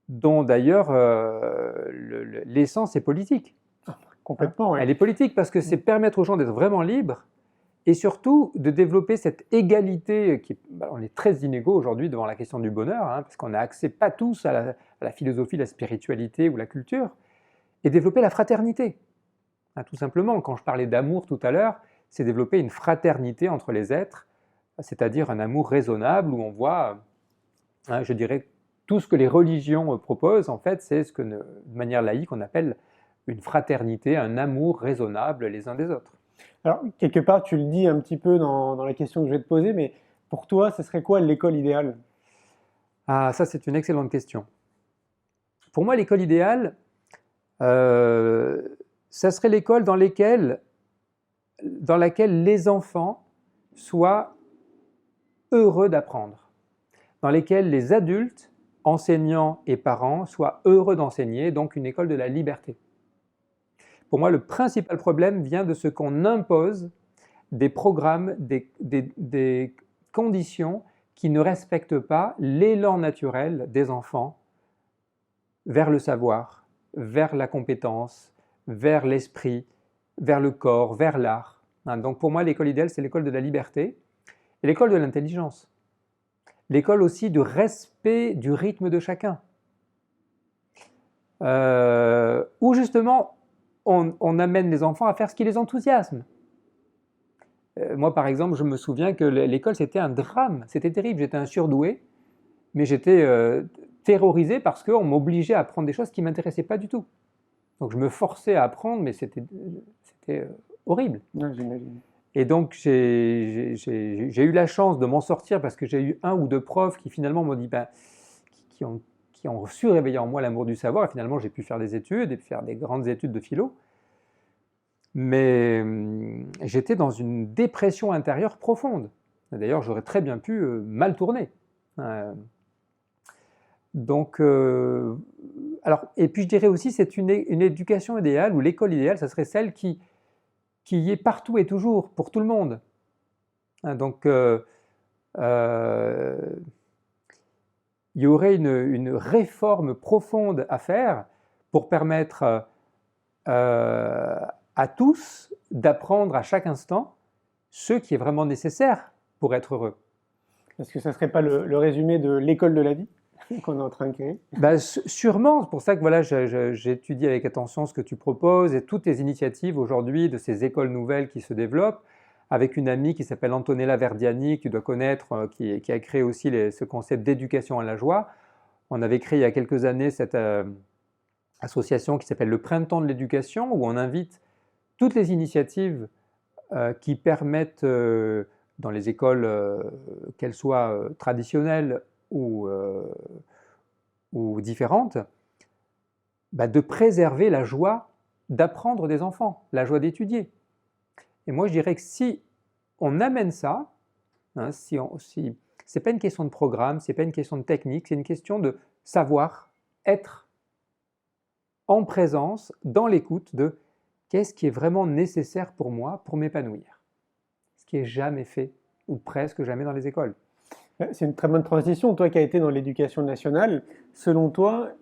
dont d'ailleurs l'essence est politique. Complètement, oui. Elle est politique parce que c'est permettre aux gens d'être vraiment libres et surtout de développer cette égalité on est très inégaux aujourd'hui devant la question du bonheur, hein, parce qu'on n'a accès pas tous à la philosophie, la spiritualité ou la culture, et développer la fraternité. Hein, tout simplement, quand je parlais d'amour tout à l'heure, c'est développer une fraternité entre les êtres, c'est-à-dire un amour raisonnable où on voit, hein, je dirais, tout ce que les religions proposent, en fait, c'est ce que, de manière laïque, on appelle une fraternité, un amour raisonnable les uns des autres. Alors, quelque part, tu le dis un petit peu dans la question que je vais te poser, mais pour toi, ce serait quoi l'école idéale? Ah, ça, c'est une excellente question. Pour moi, l'école idéale, ça serait l'école dans laquelle les enfants soient heureux d'apprendre, dans lesquels les adultes, enseignants et parents soient heureux d'enseigner, donc une école de la liberté. Pour moi, le principal problème vient de ce qu'on impose des programmes, des conditions qui ne respectent pas l'élan naturel des enfants vers le savoir, vers la compétence, vers l'esprit, vers le corps, vers l'art. Donc pour moi, l'école idéale, c'est l'école de la liberté et l'école de l'intelligence. L'école aussi du respect du rythme de chacun. Où justement, on amène les enfants à faire ce qui les enthousiasme. Moi, par exemple, je me souviens que l'école, c'était un drame, c'était terrible. J'étais un surdoué, mais j'étais terrorisé parce qu'on m'obligeait à apprendre des choses qui ne m'intéressaient pas du tout. Donc je me forçais à apprendre, mais c'était horrible. Ouais, j'imagine. Et donc, j'ai eu la chance de m'en sortir parce que j'ai eu un ou deux profs qui finalement m'ont dit, ben, qui ont, qui ont su réveiller en moi l'amour du savoir. Et finalement, j'ai pu faire des études et faire des grandes études de philo. Mais j'étais dans une dépression intérieure profonde. D'ailleurs, j'aurais très bien pu mal tourner. Donc, alors, et puis je dirais aussi, c'est une éducation idéale, ou l'école idéale, ça serait celle qui y est partout et toujours, pour tout le monde. Donc, il y aurait une réforme profonde à faire pour permettre à tous d'apprendre à chaque instant ce qui est vraiment nécessaire pour être heureux. Est-ce que ça ne serait pas le résumé de l'école de la vie qu'on est en train de créer? Ben, sûrement, c'est pour ça que voilà, j'étudie avec attention ce que tu proposes et toutes les initiatives aujourd'hui de ces écoles nouvelles qui se développent, avec une amie qui s'appelle Antonella Verdiani, que tu dois connaître, qui a créé aussi ce concept d'éducation à la joie. On avait créé il y a quelques années cette association qui s'appelle le Printemps de l'éducation, où on invite toutes les initiatives qui permettent, dans les écoles, qu'elles soient traditionnelles ou différentes, bah, de préserver la joie d'apprendre des enfants, la joie d'étudier. Et moi, je dirais que si on amène ça, hein, si c'est pas une question de programme, c'est pas une question de technique, c'est une question de savoir être en présence, dans l'écoute de qu'est-ce qui est vraiment nécessaire pour moi pour m'épanouir. Ce qui est jamais fait, ou presque jamais dans les écoles. C'est une très bonne transition. Toi qui as été dans l'éducation nationale, selon toi,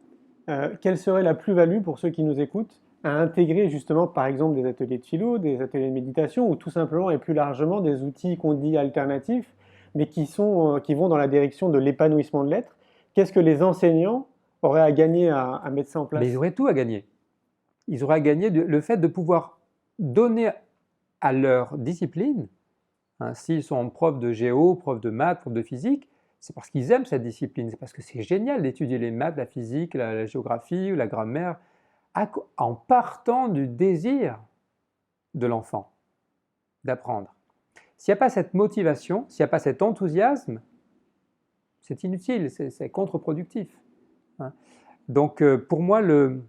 quelle serait la plus-value pour ceux qui nous écoutent à intégrer justement par exemple des ateliers de philo, des ateliers de méditation ou tout simplement et plus largement des outils qu'on dit alternatifs mais qui vont dans la direction de l'épanouissement de l'être? Qu'est-ce que les enseignants auraient à gagner à mettre ça en Mais ils place? auraient tout à gagner. Ils auraient à gagner le fait de pouvoir donner à leur discipline, hein, s'ils sont profs de géo, profs de maths, profs de physique, c'est parce qu'ils aiment cette discipline, c'est parce que c'est génial d'étudier les maths, la physique, la géographie, la grammaire, en partant du désir de l'enfant d'apprendre. S'il n'y a pas cette motivation, s'il n'y a pas cet enthousiasme, c'est inutile, c'est contre-productif. Hein. Donc pour moi, le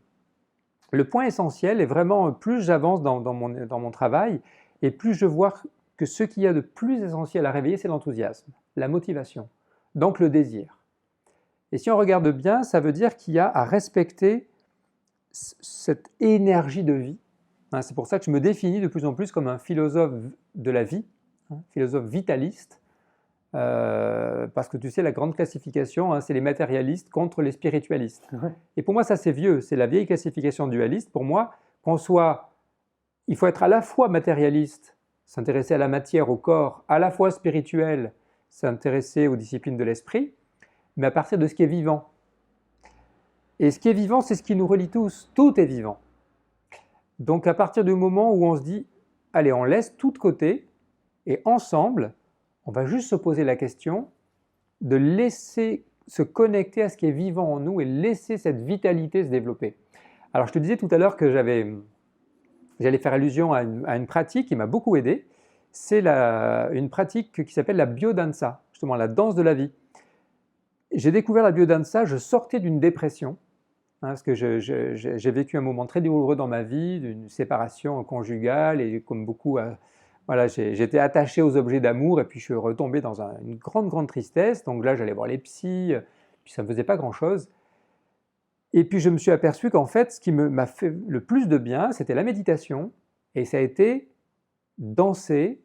point essentiel est vraiment, plus j'avance dans mon travail, et plus je vois que ce qu'il y a de plus essentiel à réveiller, c'est l'enthousiasme, la motivation, donc le désir. Et si on regarde bien, ça veut dire qu'il y a à respecter cette énergie de vie. C'est pour ça que je me définis de plus en plus comme un philosophe de la vie, philosophe vitaliste, parce que tu sais, la grande classification, c'est les matérialistes contre les spiritualistes. Ouais. Et pour moi, ça c'est vieux, c'est la vieille classification dualiste. Pour moi, il faut être à la fois matérialiste, s'intéresser à la matière, au corps, à la fois spirituel, s'intéresser aux disciplines de l'esprit, mais à partir de ce qui est vivant. Et ce qui est vivant, c'est ce qui nous relie tous. Tout est vivant. Donc à partir du moment où on se dit, allez, on laisse tout de côté, et ensemble, on va juste se poser la question de laisser se connecter à ce qui est vivant en nous et laisser cette vitalité se développer. Alors je te disais tout à l'heure que j'allais faire allusion à une pratique qui m'a beaucoup aidé. C'est une pratique qui s'appelle la biodanza, justement la danse de la vie. J'ai découvert la biodanza, je sortais d'une dépression, parce que j'ai vécu un moment très douloureux dans ma vie, d'une séparation conjugale, et comme beaucoup, voilà, j'étais attaché aux objets d'amour, et puis je suis retombé dans une grande, grande tristesse. Donc là, j'allais voir les psys, puis ça ne me faisait pas grand-chose. Et puis je me suis aperçu qu'en fait, ce qui m'a fait le plus de bien, c'était la méditation, et ça a été danser.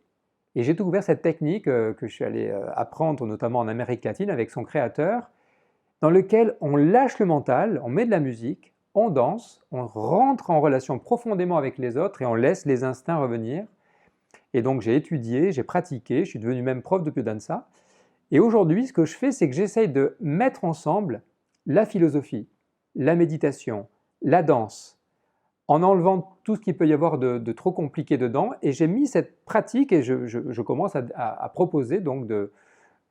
Et j'ai découvert cette technique que je suis allé apprendre notamment en Amérique latine avec son créateur, dans lequel on lâche le mental, on met de la musique, on danse, on rentre en relation profondément avec les autres et on laisse les instincts revenir. Et donc j'ai étudié, j'ai pratiqué, je suis devenu même prof de biodanza. Et aujourd'hui, ce que je fais, c'est que j'essaye de mettre ensemble la philosophie, la méditation, la danse, en enlevant tout ce qu'il peut y avoir de trop compliqué dedans. Et j'ai mis cette pratique et je commence à proposer donc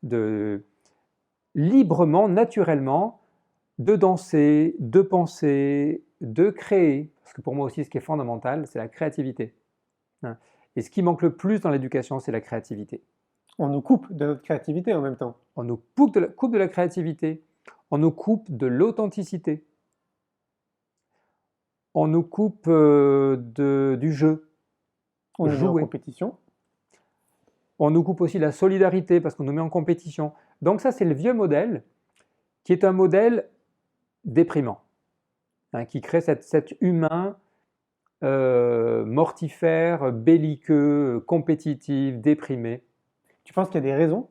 de librement, naturellement, de danser, de penser, de créer. Parce que pour moi aussi, ce qui est fondamental, c'est la créativité. Et ce qui manque le plus dans l'éducation, c'est la créativité. On nous coupe de notre créativité en même temps. On nous coupe de la créativité, on nous coupe de l'authenticité, on nous coupe du jeu, On nous met en jouer. compétition. On nous coupe aussi la solidarité parce qu'on nous met en compétition. Donc ça, c'est le vieux modèle qui est un modèle déprimant, hein, qui crée cet humain mortifère, belliqueux, compétitif, déprimé. Tu penses qu'il y a des raisons?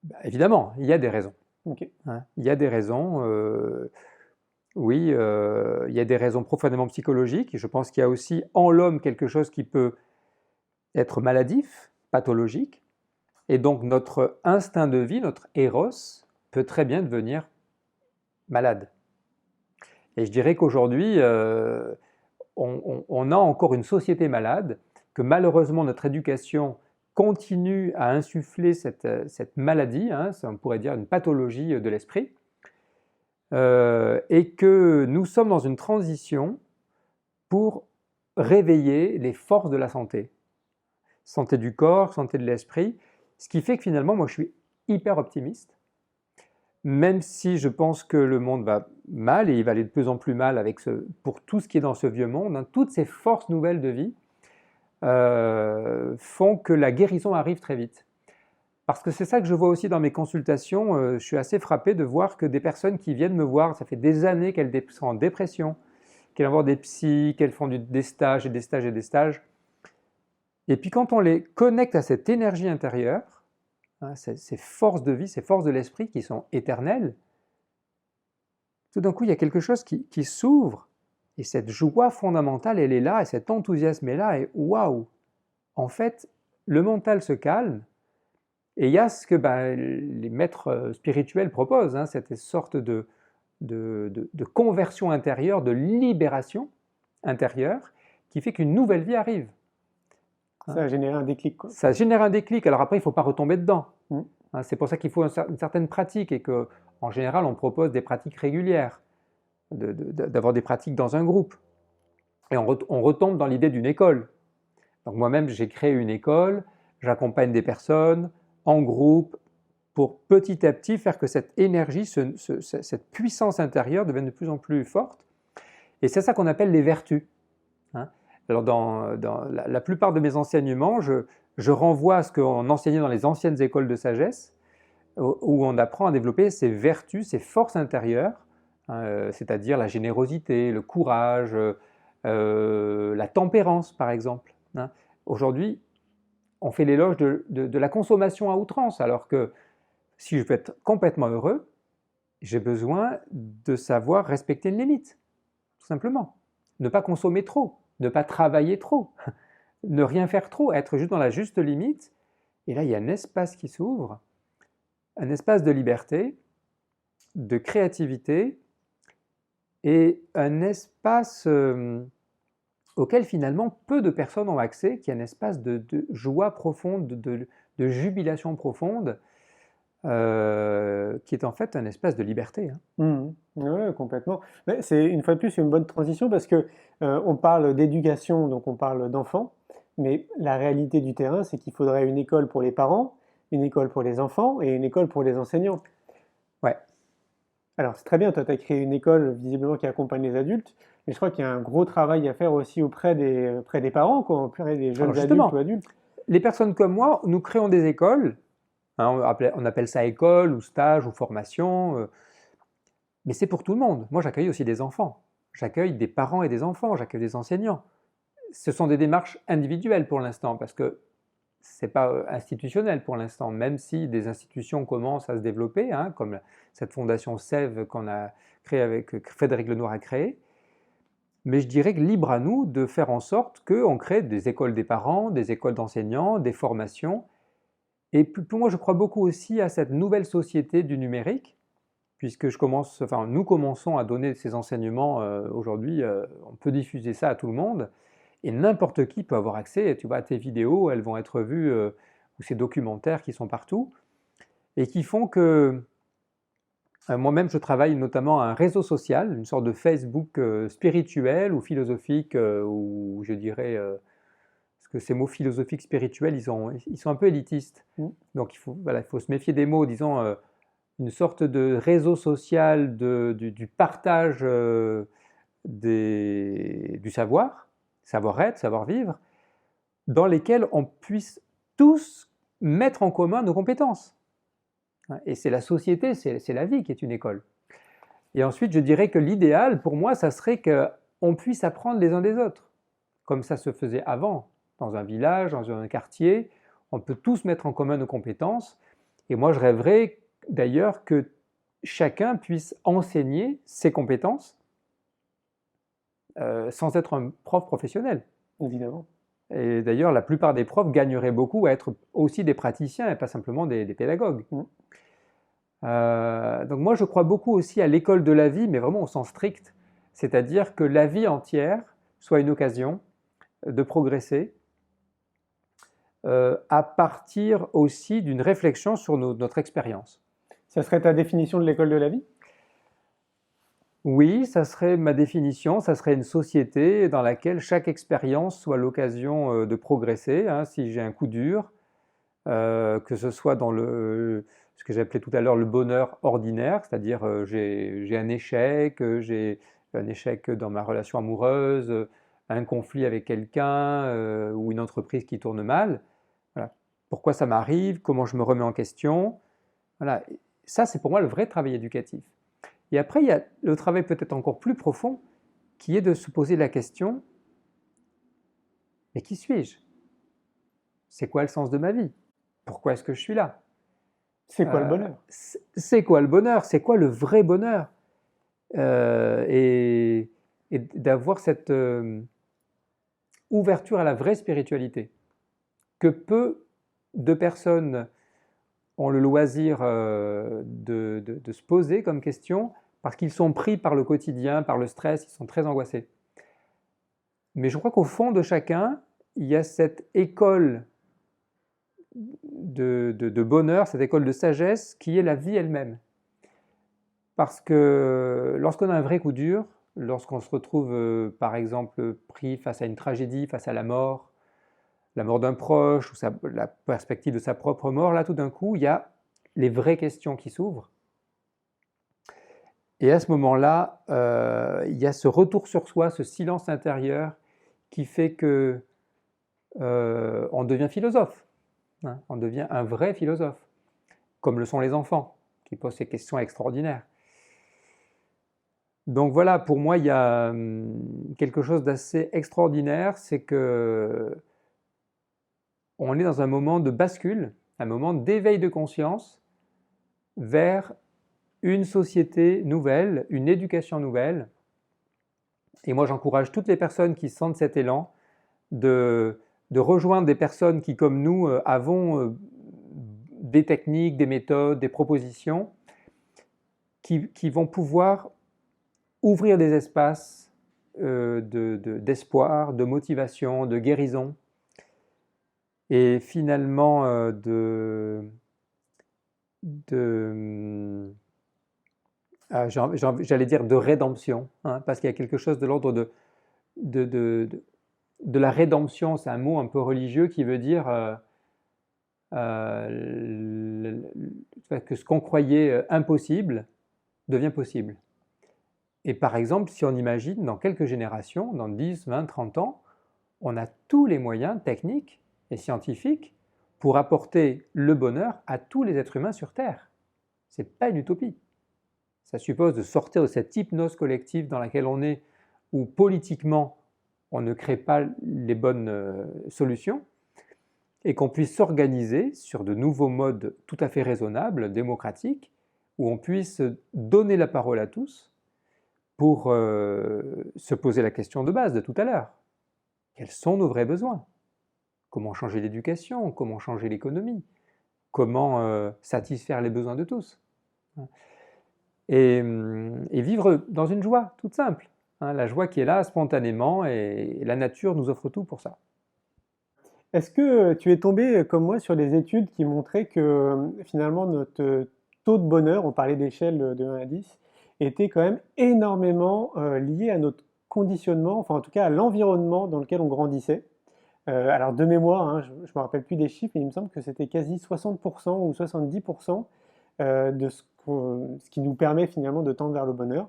Bah, évidemment, il y a des raisons. Ok. Hein. Il y a des raisons, oui, il y a des raisons profondément psychologiques. Et je pense qu'il y a aussi en l'homme quelque chose qui peut être maladif, pathologique. Et donc notre instinct de vie, notre éros, peut très bien devenir malade. Et je dirais qu'aujourd'hui, on a encore une société malade, que malheureusement notre éducation continue à insuffler cette maladie, hein, on pourrait dire une pathologie de l'esprit, et que nous sommes dans une transition pour réveiller les forces de la santé. Santé du corps, santé de l'esprit, ce qui fait que finalement, moi je suis hyper optimiste, même si je pense que le monde va mal, et il va aller de plus en plus mal pour tout ce qui est dans ce vieux monde, hein, toutes ces forces nouvelles de vie font que la guérison arrive très vite. Parce que c'est ça que je vois aussi dans mes consultations, je suis assez frappé de voir que des personnes qui viennent me voir, ça fait des années qu'elles sont en dépression, qu'elles vont voir des psys, qu'elles font des stages et des stages et des stages. Et puis quand on les connecte à cette énergie intérieure, hein, ces forces de vie, ces forces de l'esprit qui sont éternelles, tout d'un coup il y a quelque chose qui s'ouvre, et cette joie fondamentale, elle est là, et cet enthousiasme est là, et waouh! En fait, le mental se calme, et il y a ce que les maîtres spirituels proposent, hein, cette sorte de conversion intérieure, de libération intérieure, qui fait qu'une nouvelle vie arrive. Ça a généré un déclic, quoi. Ça génère un déclic. Alors après, il ne faut pas retomber dedans. Mm. Hein, c'est pour ça qu'il faut une certaine pratique, et qu'en général, on propose des pratiques régulières, d'avoir des pratiques dans un groupe. Et on retombe dans l'idée d'une école. Donc moi-même, j'ai créé une école, j'accompagne des personnes en groupe pour petit à petit faire que cette énergie, cette puissance intérieure devienne de plus en plus forte. Et c'est ça qu'on appelle les vertus. Hein. Alors dans la plupart de mes enseignements, je renvoie à ce qu'on enseignait dans les anciennes écoles de sagesse, où on apprend à développer ces vertus, ces forces intérieures, hein, c'est-à-dire la générosité, le courage, la tempérance par exemple. Hein. Aujourd'hui, on fait l'éloge de la consommation à outrance, alors que si je veux être complètement heureux, j'ai besoin de savoir respecter une limite, tout simplement. Ne pas consommer trop, ne pas travailler trop, ne rien faire trop, être juste dans la juste limite. Et là, il y a un espace qui s'ouvre, un espace de liberté, de créativité, et un espace auquel finalement peu de personnes ont accès, qui est un espace de joie profonde, de jubilation profonde, qui est en fait un espace de liberté. Hein. Oui, complètement. Mais c'est une fois de plus une bonne transition parce que on parle d'éducation, donc on parle d'enfants, mais la réalité du terrain, c'est qu'il faudrait une école pour les parents, une école pour les enfants et une école pour les enseignants. Ouais. Alors c'est très bien, toi tu as créé une école visiblement qui accompagne les adultes, mais je crois qu'il y a un gros travail à faire aussi auprès des parents, quoi, auprès des jeunes adultes ou adultes. Les personnes comme moi, nous créons des écoles. Hein, on appelle ça école ou stage ou formation, mais c'est pour tout le monde. Moi, j'accueille aussi des enfants. J'accueille des parents et des enfants, j'accueille des enseignants. Ce sont des démarches individuelles pour l'instant, parce que ce n'est pas institutionnel pour l'instant, même si des institutions commencent à se développer, hein, comme cette fondation Sève qu'on a créée avec Frédéric Lenoir a créée. Mais je dirais que libre à nous de faire en sorte qu'on crée des écoles des parents, des écoles d'enseignants, des formations. Et pour moi, je crois beaucoup aussi à cette nouvelle société du numérique, puisque nous commençons à donner ces enseignements aujourd'hui, on peut diffuser ça à tout le monde, et n'importe qui peut avoir accès, tu vois, à tes vidéos, elles vont être vues, ou ces documentaires qui sont partout, et qui font que moi-même, je travaille notamment à un réseau social, une sorte de Facebook spirituel ou philosophique, ou je dirais parce que ces mots philosophiques, spirituels, ils sont un peu élitistes. Mm. Donc voilà, il faut se méfier des mots, disons, une sorte de réseau social du partage du savoir-être, savoir-vivre, dans lesquels on puisse tous mettre en commun nos compétences. Et c'est la société, c'est la vie qui est une école. Et ensuite, je dirais que l'idéal, pour moi, ça serait qu'on puisse apprendre les uns des autres, comme ça se faisait avant, dans un village, dans un quartier. On peut tous mettre en commun nos compétences. Et moi, je rêverais d'ailleurs que chacun puisse enseigner ses compétences sans être un prof professionnel. Évidemment. Et d'ailleurs, la plupart des profs gagneraient beaucoup à être aussi des praticiens et pas simplement des pédagogues. Mm. Donc moi, je crois beaucoup aussi à l'école de la vie, mais vraiment au sens strict, c'est-à-dire que la vie entière soit une occasion de progresser à partir aussi d'une réflexion sur notre expérience. Ça serait ta définition de l'école de la vie? Oui, ça serait ma définition, ça serait une société dans laquelle chaque expérience soit l'occasion de progresser. Hein, si j'ai un coup dur, que ce soit dans ce que j'appelais tout à l'heure le bonheur ordinaire, c'est-à-dire j'ai un échec, j'ai un échec dans ma relation amoureuse, un conflit avec quelqu'un ou une entreprise qui tourne mal. Voilà. Pourquoi ça m'arrive? Comment je me remets en question? Voilà. Ça, c'est pour moi le vrai travail éducatif. Et après, il y a le travail peut-être encore plus profond qui est de se poser la question, mais qui suis-je? C'est quoi le sens de ma vie? Pourquoi est-ce que je suis là? C'est quoi le bonheur? C'est quoi le bonheur? C'est quoi le vrai bonheur? Et d'avoir cette ouverture à la vraie spiritualité que peu de personnes ont le loisir de se poser comme question parce qu'ils sont pris par le quotidien, par le stress, ils sont très angoissés. Mais je crois qu'au fond de chacun, il y a cette école de bonheur, cette école de sagesse qui est la vie elle-même. Parce que lorsqu'on a un vrai coup dur, lorsqu'on se retrouve par exemple pris face à une tragédie, face à la mort d'un proche ou la perspective de sa propre mort, là tout d'un coup, il y a les vraies questions qui s'ouvrent. Et à ce moment-là, il y a ce retour sur soi, ce silence intérieur qui fait que on devient philosophe. Hein, on devient un vrai philosophe, comme le sont les enfants, qui posent ces questions extraordinaires. Donc voilà, pour moi, il y a quelque chose d'assez extraordinaire, c'est que on est dans un moment de bascule, un moment d'éveil de conscience vers une société nouvelle, une éducation nouvelle. Et moi, j'encourage toutes les personnes qui sentent cet élan de rejoindre des personnes qui, comme nous, avons des techniques, des méthodes, des propositions qui vont pouvoir ouvrir des espaces d'espoir, de motivation, de guérison et finalement j'allais dire de rédemption, hein, parce qu'il y a quelque chose de l'ordre de la rédemption, c'est un mot un peu religieux qui veut dire que ce qu'on croyait impossible devient possible. Et par exemple, si on imagine dans quelques générations, dans 10, 20, 30 ans, on a tous les moyens techniques et scientifiques pour apporter le bonheur à tous les êtres humains sur Terre. Ce n'est pas une utopie. Ça suppose de sortir de cette hypnose collective dans laquelle on est, où politiquement on ne crée pas les bonnes solutions, et qu'on puisse s'organiser sur de nouveaux modes tout à fait raisonnables, démocratiques, où on puisse donner la parole à tous pour se poser la question de base de tout à l'heure. Quels sont nos vrais besoins? Comment changer l'éducation? Comment changer l'économie? Comment satisfaire les besoins de tous? Et vivre dans une joie toute simple, hein, la joie qui est là spontanément, et la nature nous offre tout pour ça. Est-ce que tu es tombé comme moi sur des études qui montraient que finalement notre taux de bonheur, on parlait d'échelle de 1 à 10, était quand même énormément lié à notre conditionnement, enfin en tout cas à l'environnement dans lequel on grandissait. Alors de mémoire, hein, je ne me rappelle plus des chiffres, mais il me semble que c'était quasi 60% ou 70% de ce qui nous permet finalement de tendre vers le bonheur.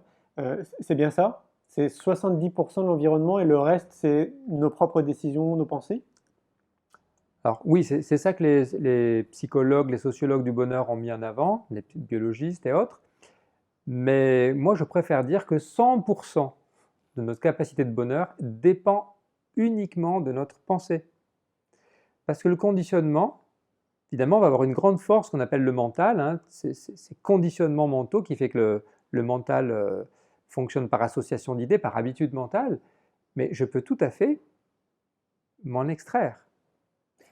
C'est bien ça? C'est 70% de l'environnement et le reste, c'est nos propres décisions, nos pensées? Alors oui, c'est ça que les psychologues, les sociologues du bonheur ont mis en avant, les biologistes et autres. Mais moi, je préfère dire que 100% de notre capacité de bonheur dépend uniquement de notre pensée. Parce que le conditionnement, évidemment, va avoir une grande force qu'on appelle le mental, hein. Ces conditionnements mentaux qui fait que le mental fonctionne par association d'idées, par habitude mentale, mais je peux tout à fait m'en extraire.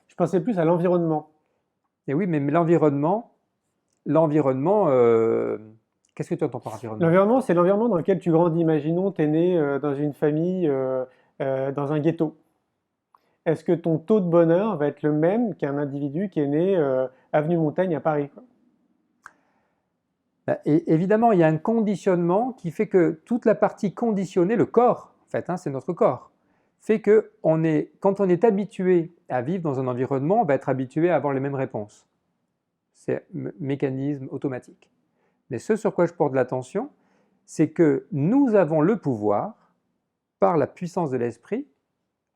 Je pensais plus à l'environnement. Et oui, mais l'environnement, qu'est-ce que tu entends par environnement? L'environnement, c'est l'environnement dans lequel tu grandis. Imaginons, tu es né dans une famille, dans un ghetto. Est-ce que ton taux de bonheur va être le même qu'un individu qui est né avenue Montaigne à Paris, quoi? Et évidemment, il y a un conditionnement qui fait que toute la partie conditionnée, le corps, en fait, hein, c'est notre corps, fait que quand on est habitué à vivre dans un environnement, on va être habitué à avoir les mêmes réponses. C'est un mécanisme automatique. Mais ce sur quoi je porte l'attention, c'est que nous avons le pouvoir, par la puissance de l'esprit,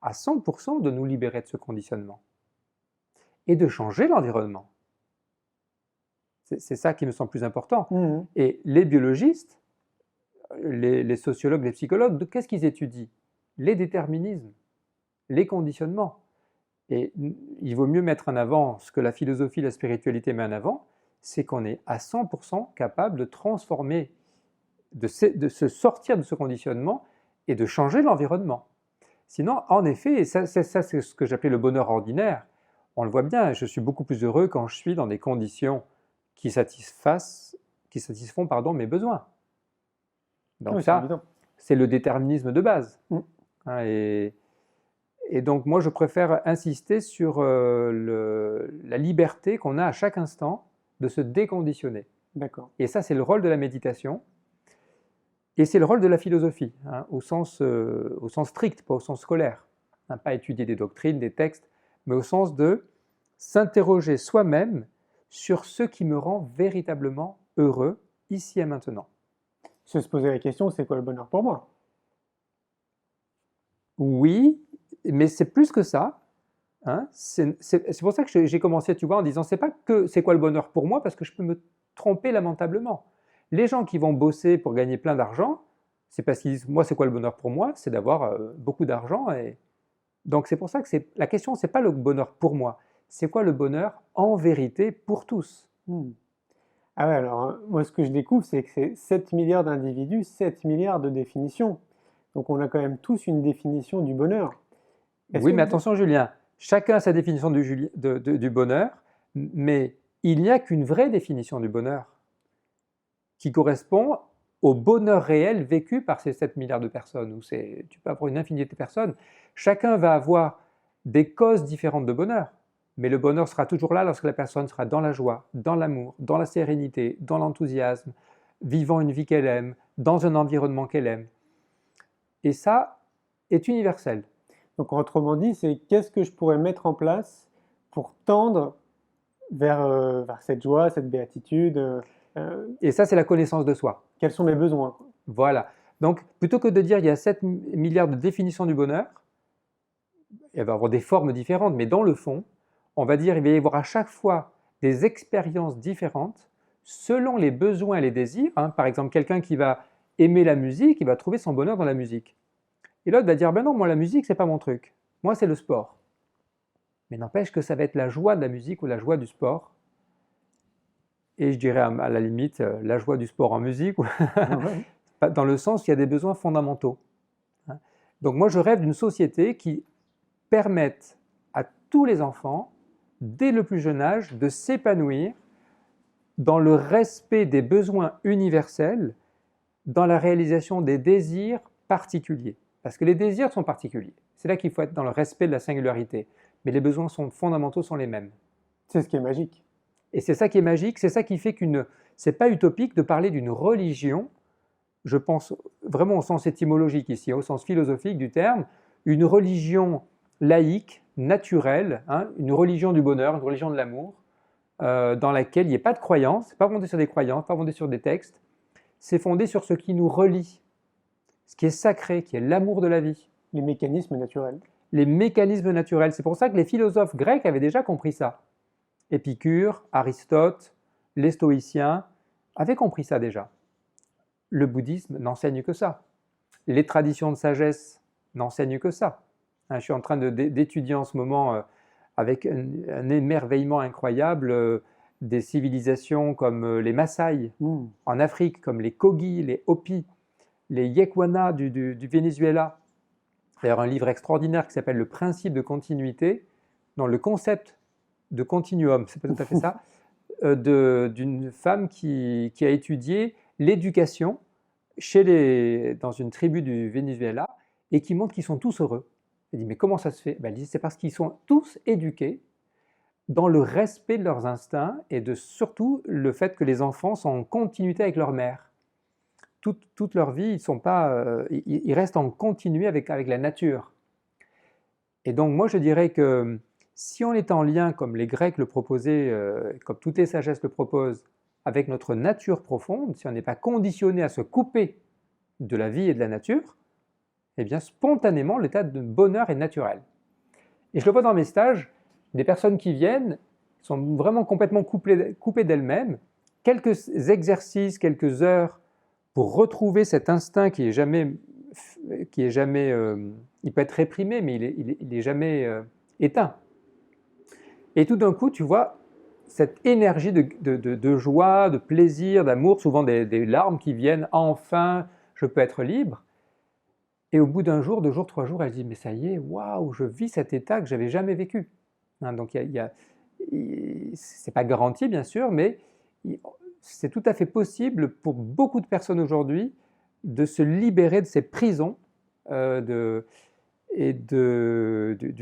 à 100% de nous libérer de ce conditionnement et de changer l'environnement. C'est ça qui me semble plus important. Mhm. Et les biologistes, les sociologues, les psychologues, qu'est-ce qu'ils étudient? Les déterminismes, les conditionnements. Et il vaut mieux mettre en avant ce que la philosophie, la spiritualité met en avant, c'est qu'on est à 100% capable de transformer, de se sortir de ce conditionnement et de changer l'environnement. Sinon, en effet, et ça c'est ce que j'appelais le bonheur ordinaire, on le voit bien, je suis beaucoup plus heureux quand je suis dans des conditions qui satisfont mes besoins. Donc Oui, c'est ça, évident. c'est le déterminisme de base. Mm. Hein, et donc moi, je préfère insister sur la liberté qu'on a à chaque instant de se déconditionner. D'accord. Et ça, c'est le rôle de la méditation. Et c'est le rôle de la philosophie, hein, au sens strict, pas au sens scolaire. Hein, pas étudier des doctrines, des textes, mais au sens de s'interroger soi-même sur ce qui me rend véritablement heureux ici et maintenant. Se poser la question, c'est quoi le bonheur pour moi? Oui, mais c'est plus que ça. Hein. C'est pour ça que j'ai commencé, tu vois, en disant, c'est pas que c'est quoi le bonheur pour moi, parce que je peux me tromper lamentablement. Les gens qui vont bosser pour gagner plein d'argent, c'est parce qu'ils disent, moi, c'est quoi le bonheur pour moi? C'est d'avoir beaucoup d'argent. Et donc c'est pour ça que la question, c'est pas le bonheur pour moi, c'est quoi le bonheur en vérité pour tous? Hmm. Ah ouais, alors moi ce que je découvre, c'est que c'est 7 milliards d'individus, 7 milliards de définitions. Donc on a quand même tous une définition du bonheur. Est-ce Oui, que mais attention, Julien, chacun a sa définition du bonheur, mais il n'y a qu'une vraie définition du bonheur qui correspond au bonheur réel vécu par ces 7 milliards de personnes, ou tu peux avoir une infinité de personnes. Chacun va avoir des causes différentes de bonheur, mais le bonheur sera toujours là lorsque la personne sera dans la joie, dans l'amour, dans la sérénité, dans l'enthousiasme, vivant une vie qu'elle aime, dans un environnement qu'elle aime. Et ça est universel. Donc autrement dit, c'est qu'est-ce que je pourrais mettre en place pour tendre vers cette joie, cette béatitude, Et ça, c'est la connaissance de soi. quels sont mes besoins, quoi. Voilà. Donc, plutôt que de dire il y a 7 milliards de définitions du bonheur, il va y avoir des formes différentes, mais dans le fond, on va dire il va y avoir à chaque fois des expériences différentes selon les besoins et les désirs. Hein. Par exemple, quelqu'un qui va aimer la musique, il va trouver son bonheur dans la musique. Et l'autre va dire, ben non, moi la musique, c'est pas mon truc. Moi, c'est le sport. Mais n'empêche que ça va être la joie de la musique ou la joie du sport. Et je dirais à la limite, la joie du sport en musique, Ouais. dans le sens où il y a des besoins fondamentaux. Hein. Donc moi, je rêve d'une société qui permette à tous les enfants, dès le plus jeune âge, de s'épanouir dans le respect des besoins universels, dans la réalisation des désirs particuliers. Parce que les désirs sont particuliers. C'est là qu'il faut être dans le respect de la singularité. Mais les besoins fondamentaux sont les mêmes. C'est ce qui est magique. Et c'est ça qui est magique, c'est ça qui fait c'est pas utopique de parler d'une religion, je pense vraiment au sens étymologique ici, au sens philosophique du terme, une religion laïque, naturelle, hein, une religion du bonheur, une religion de l'amour, dans laquelle il n'y a pas de croyance, pas fondé sur des croyances, pas fondé sur des textes, c'est fondé sur ce qui nous relie, ce qui est sacré, qui est l'amour de la vie. Les mécanismes naturels. Les mécanismes naturels. C'est pour ça que les philosophes grecs avaient déjà compris ça. Épicure, Aristote, les stoïciens avaient compris ça déjà. Le bouddhisme n'enseigne que ça. Les traditions de sagesse n'enseignent que ça. Je suis en train d'étudier en ce moment, avec un émerveillement incroyable, des civilisations comme les Maasai en Afrique, comme les Kogi, les Hopi, les Yekwana du Venezuela. D'ailleurs, un livre extraordinaire qui s'appelle Le principe de continuité, dans le concept de continuum, c'est pas tout à fait ça, d'une femme qui a étudié l'éducation dans une tribu du Venezuela et qui montre qu'ils sont tous heureux. Elle dit, mais comment ça se fait? Elle dit, c'est parce qu'ils sont tous éduqués dans le respect de leurs instincts et surtout le fait que les enfants sont en continuité avec leur mère. Toute leur vie, ils restent en continuité avec la nature. Et donc moi je dirais que si on est en lien, comme les Grecs le proposaient, comme toutes les sagesses le proposent, avec notre nature profonde, si on n'est pas conditionné à se couper de la vie et de la nature, eh bien spontanément l'état de bonheur est naturel. Et je le vois dans mes stages, des personnes qui viennent sont vraiment complètement coupées d'elles-mêmes, quelques exercices, quelques heures pour retrouver cet instinct qui est jamais, il peut être réprimé, mais il est jamais éteint. Et tout d'un coup, tu vois cette énergie de joie, de plaisir, d'amour, souvent des larmes qui viennent, enfin, je peux être libre. Et au bout d'un jour, 2 jours, 3 jours, elle dit, mais ça y est, waouh, je vis cet état que j'avais jamais vécu. Hein, donc, c'est pas garanti, bien sûr, mais c'est tout à fait possible pour beaucoup de personnes aujourd'hui de se libérer de ces prisons du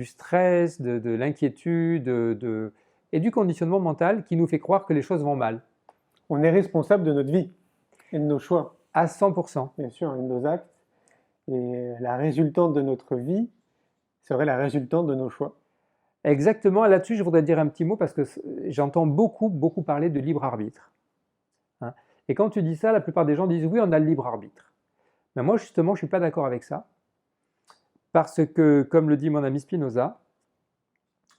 stress, de l'inquiétude et du conditionnement mental qui nous fait croire que les choses vont mal. On est responsable de notre vie et de nos choix. À 100%. Bien sûr, et de nos actes. Et la résultante de notre vie serait la résultante de nos choix. Exactement. Là-dessus, je voudrais dire un petit mot parce que j'entends beaucoup parler de libre arbitre. Hein. Et quand tu dis ça, la plupart des gens disent oui, on a le libre arbitre. Mais moi, justement, je ne suis pas d'accord avec ça. Parce que, comme le dit mon ami Spinoza,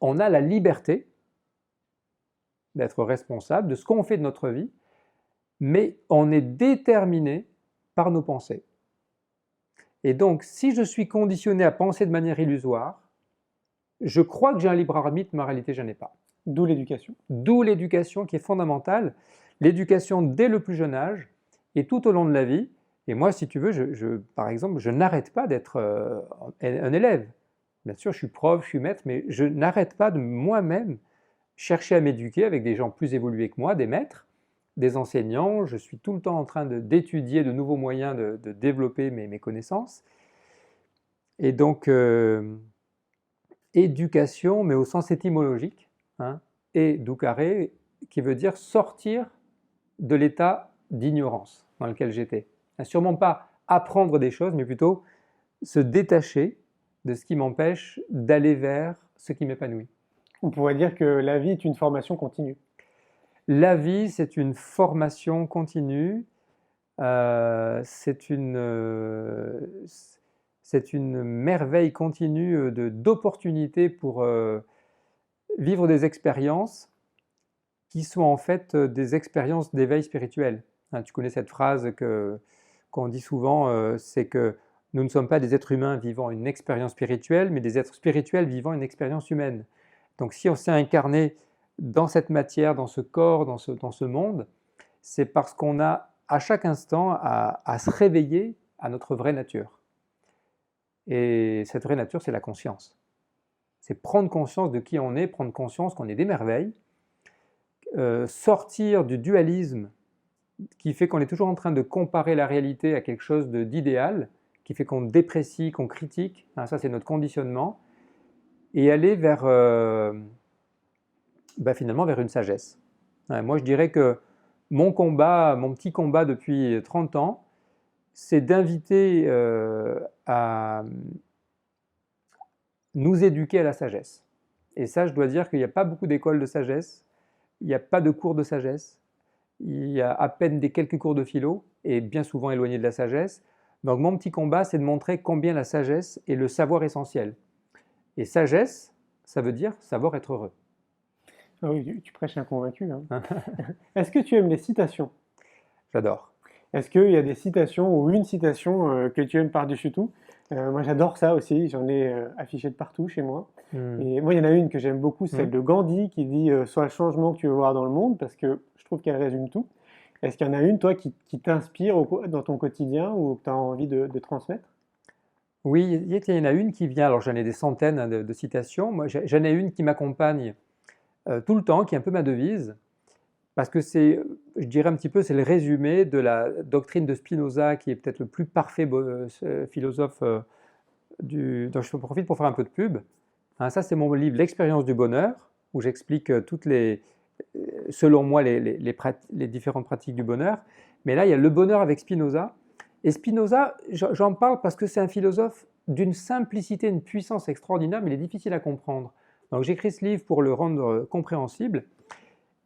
on a la liberté d'être responsable de ce qu'on fait de notre vie, mais on est déterminé par nos pensées. Et donc, si je suis conditionné à penser de manière illusoire, je crois que j'ai un libre arbitre, mais en réalité, je n'en ai pas. D'où l'éducation. D'où l'éducation qui est fondamentale, l'éducation dès le plus jeune âge et tout au long de la vie. Et moi, si tu veux, par exemple, je n'arrête pas d'être un élève. Bien sûr, je suis prof, je suis maître, mais je n'arrête pas de moi-même chercher à m'éduquer avec des gens plus évolués que moi, des maîtres, des enseignants. Je suis tout le temps en train d'étudier de nouveaux moyens de développer mes connaissances. Et donc, éducation, mais au sens étymologique, hein, educare, qui veut dire sortir de l'état d'ignorance dans lequel j'étais. Sûrement pas apprendre des choses, mais plutôt se détacher de ce qui m'empêche d'aller vers ce qui m'épanouit. On pourrait dire que la vie est une formation continue. La vie, c'est une formation continue, c'est une merveille continue d'opportunités pour vivre des expériences qui sont en fait des expériences d'éveil spirituel. Hein, tu connais cette phrase qu'on dit souvent, c'est que nous ne sommes pas des êtres humains vivant une expérience spirituelle, mais des êtres spirituels vivant une expérience humaine. Donc si on s'est incarné dans cette matière, dans ce corps, dans ce monde, c'est parce qu'on a à chaque instant à se réveiller à notre vraie nature. Et cette vraie nature, c'est la conscience. C'est prendre conscience de qui on est, prendre conscience qu'on est des merveilles, sortir du dualisme qui fait qu'on est toujours en train de comparer la réalité à quelque chose d'idéal, qui fait qu'on déprécie, qu'on critique, hein, ça c'est notre conditionnement, et aller vers, finalement vers une sagesse. Moi je dirais que mon petit combat depuis 30 ans, c'est d'inviter à nous éduquer à la sagesse. Et ça, je dois dire qu'il n'y a pas beaucoup d'écoles de sagesse, il n'y a pas de cours de sagesse, il y a à peine des quelques cours de philo, et bien souvent éloignés de la sagesse. Donc mon petit combat, c'est de montrer combien la sagesse est le savoir essentiel. Et sagesse, ça veut dire savoir être heureux. Ah oui, tu prêches un convaincu, hein. Est-ce que tu aimes les citations? J'adore. Est-ce qu'il y a des citations ou une citation que tu aimes par-dessus tout? Moi, j'adore ça aussi, j'en ai affiché de partout chez moi. Hmm. Et moi, il y en a une que j'aime beaucoup, celle Hmm. de Gandhi, qui dit Sois le changement que tu veux voir dans le monde, parce que je trouve qu'elle résume tout. Est-ce qu'il y en a une, toi, qui t'inspire dans ton quotidien ou que tu as envie de transmettre? Oui, il y en a une qui vient, alors j'en ai des centaines hein, de citations, moi j'en ai une qui m'accompagne tout le temps, qui est un peu ma devise, parce que c'est, je dirais un petit peu, c'est le résumé de la doctrine de Spinoza, qui est peut-être le plus parfait philosophe dont je profite pour faire un peu de pub. Hein, ça, c'est mon livre L'expérience du bonheur, où j'explique selon moi, les différentes pratiques du bonheur. Mais là, il y a le bonheur avec Spinoza. Et Spinoza, j'en parle parce que c'est un philosophe d'une simplicité, une puissance extraordinaire, mais il est difficile à comprendre. Donc j'écris ce livre pour le rendre compréhensible.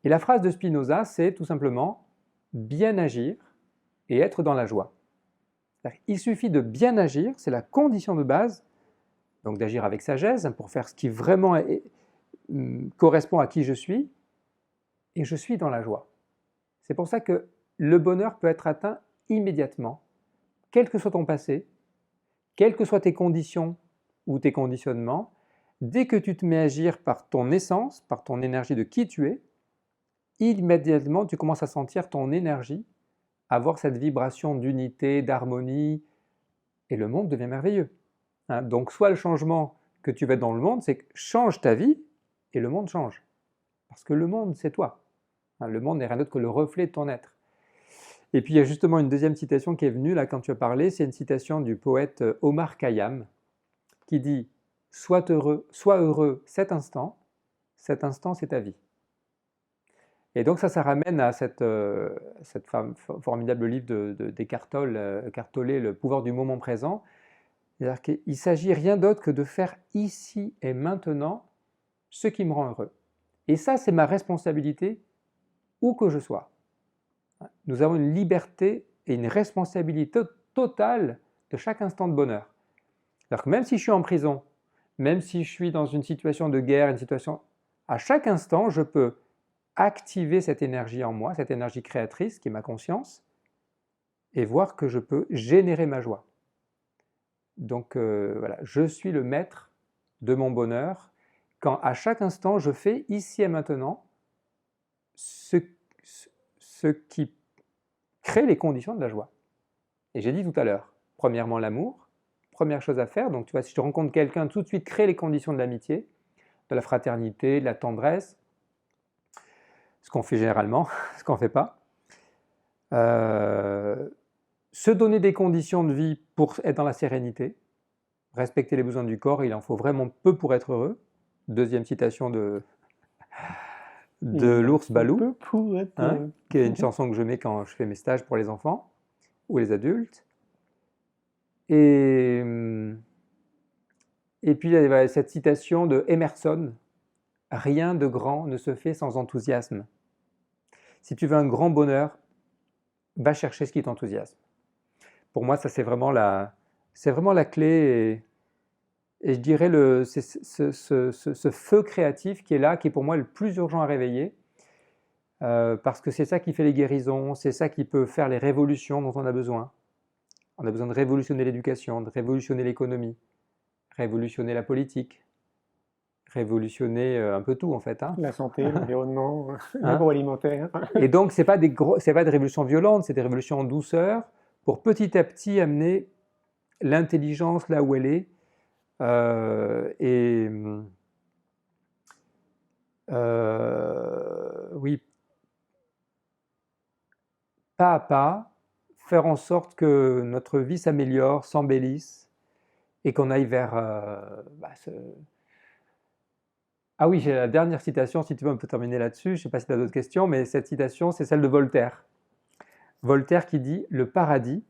Et la phrase de Spinoza, c'est tout simplement bien agir et être dans la joie. Il suffit de bien agir, c'est la condition de base, donc d'agir avec sagesse pour faire ce qui vraiment correspond à qui je suis, et je suis dans la joie. C'est pour ça que le bonheur peut être atteint immédiatement, quel que soit ton passé, quelles que soient tes conditions ou tes conditionnements. Dès que tu te mets à agir par ton essence, par ton énergie de qui tu es, immédiatement tu commences à sentir ton énergie avoir cette vibration d'unité, d'harmonie, et le monde devient merveilleux. Hein, donc soit le changement que tu veux dans le monde, c'est que change ta vie et le monde change. Parce que le monde, c'est toi. Hein, le monde n'est rien d'autre que le reflet de ton être. Et puis il y a justement une deuxième citation qui est venue là quand tu as parlé, c'est une citation du poète Omar Khayyam qui dit « Sois heureux cet instant c'est ta vie ». Et donc ça ramène à cette formidable livre d'Eckhart Tolle, Le pouvoir du moment présent. C'est-à-dire qu'il ne s'agit rien d'autre que de faire ici et maintenant ce qui me rend heureux. Et ça, c'est ma responsabilité où que je sois. Nous avons une liberté et une responsabilité totale de chaque instant de bonheur. C'est-à-dire que même si je suis en prison, même si je suis dans une situation de guerre, à chaque instant, je peux activer cette énergie en moi, cette énergie créatrice qui est ma conscience, et voir que je peux générer ma joie. Donc voilà, je suis le maître de mon bonheur quand à chaque instant je fais ici et maintenant ce qui crée les conditions de la joie. Et j'ai dit tout à l'heure, premièrement l'amour, première chose à faire, donc tu vois, si je rencontre quelqu'un, tout de suite créer les conditions de l'amitié, de la fraternité, de la tendresse, ce qu'on fait généralement, ce qu'on ne fait pas. Se donner des conditions de vie pour être dans la sérénité, respecter les besoins du corps, il en faut vraiment peu pour être heureux. Deuxième citation de l'ours Balou, hein, qui est une chanson que je mets quand je fais mes stages pour les enfants ou les adultes. Et puis il y a cette citation de Emerson, « Rien de grand ne se fait sans enthousiasme ». Si tu veux un grand bonheur, va chercher ce qui t'enthousiasme. Pour moi, ça c'est vraiment la clé et je dirais ce feu créatif qui est là, qui est pour moi le plus urgent à réveiller, parce que c'est ça qui fait les guérisons, c'est ça qui peut faire les révolutions dont on a besoin. On a besoin de révolutionner l'éducation, de révolutionner l'économie, révolutionner la politique, révolutionner un peu tout en fait. Hein. La santé, l'environnement, l'agroalimentaire. Et donc, ce n'est pas des révolutions violentes, c'est des révolutions en douceur pour petit à petit amener l'intelligence là où elle est. Oui, pas à pas, faire en sorte que notre vie s'améliore, s'embellisse et qu'on aille vers Ah oui, j'ai la dernière citation, si tu veux, on peut terminer là-dessus. Je ne sais pas si tu as d'autres questions, mais cette citation, c'est celle de Voltaire. Voltaire qui dit « Le paradis,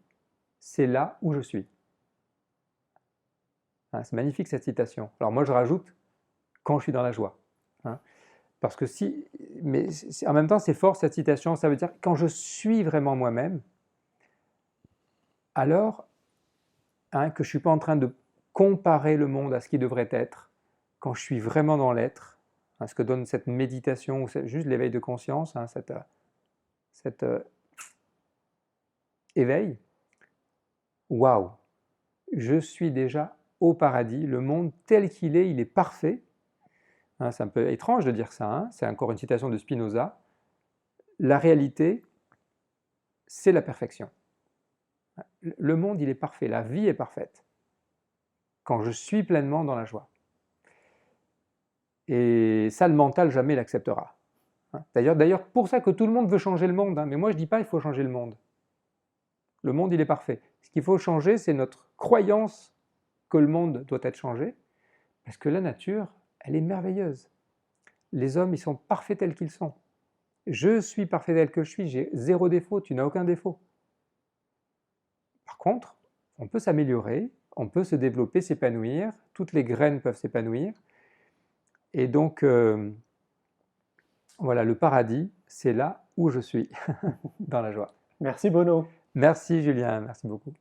c'est là où je suis ». Hein, c'est magnifique cette citation. Alors moi je rajoute quand je suis dans la joie. Hein. Parce que si, mais en même temps c'est fort cette citation, ça veut dire quand je suis vraiment moi-même, alors hein, que je ne suis pas en train de comparer le monde à ce qui devrait être, quand je suis vraiment dans l'être, hein, ce que donne cette méditation, ou juste l'éveil de conscience, hein, cet éveil, waouh, je suis déjà au paradis, le monde tel qu'il est, il est parfait. Hein, c'est un peu étrange de dire ça, hein, c'est encore une citation de Spinoza. La réalité, c'est la perfection. Le monde, il est parfait, la vie est parfaite, quand je suis pleinement dans la joie. Et ça, le mental, jamais l'acceptera. Hein. D'ailleurs, pour ça que tout le monde veut changer le monde, hein, mais moi je ne dis pas qu'il faut changer le monde. Le monde, il est parfait. Ce qu'il faut changer, c'est notre croyance que le monde doit être changé, parce que la nature, elle est merveilleuse. Les hommes, ils sont parfaits tels qu'ils sont. Je suis parfait tel que je suis, j'ai 0 défaut, tu n'as aucun défaut. Par contre, on peut s'améliorer, on peut se développer, s'épanouir, toutes les graines peuvent s'épanouir. Et donc, voilà, le paradis, c'est là où je suis, dans la joie. Merci Bono. Merci Julien, merci beaucoup.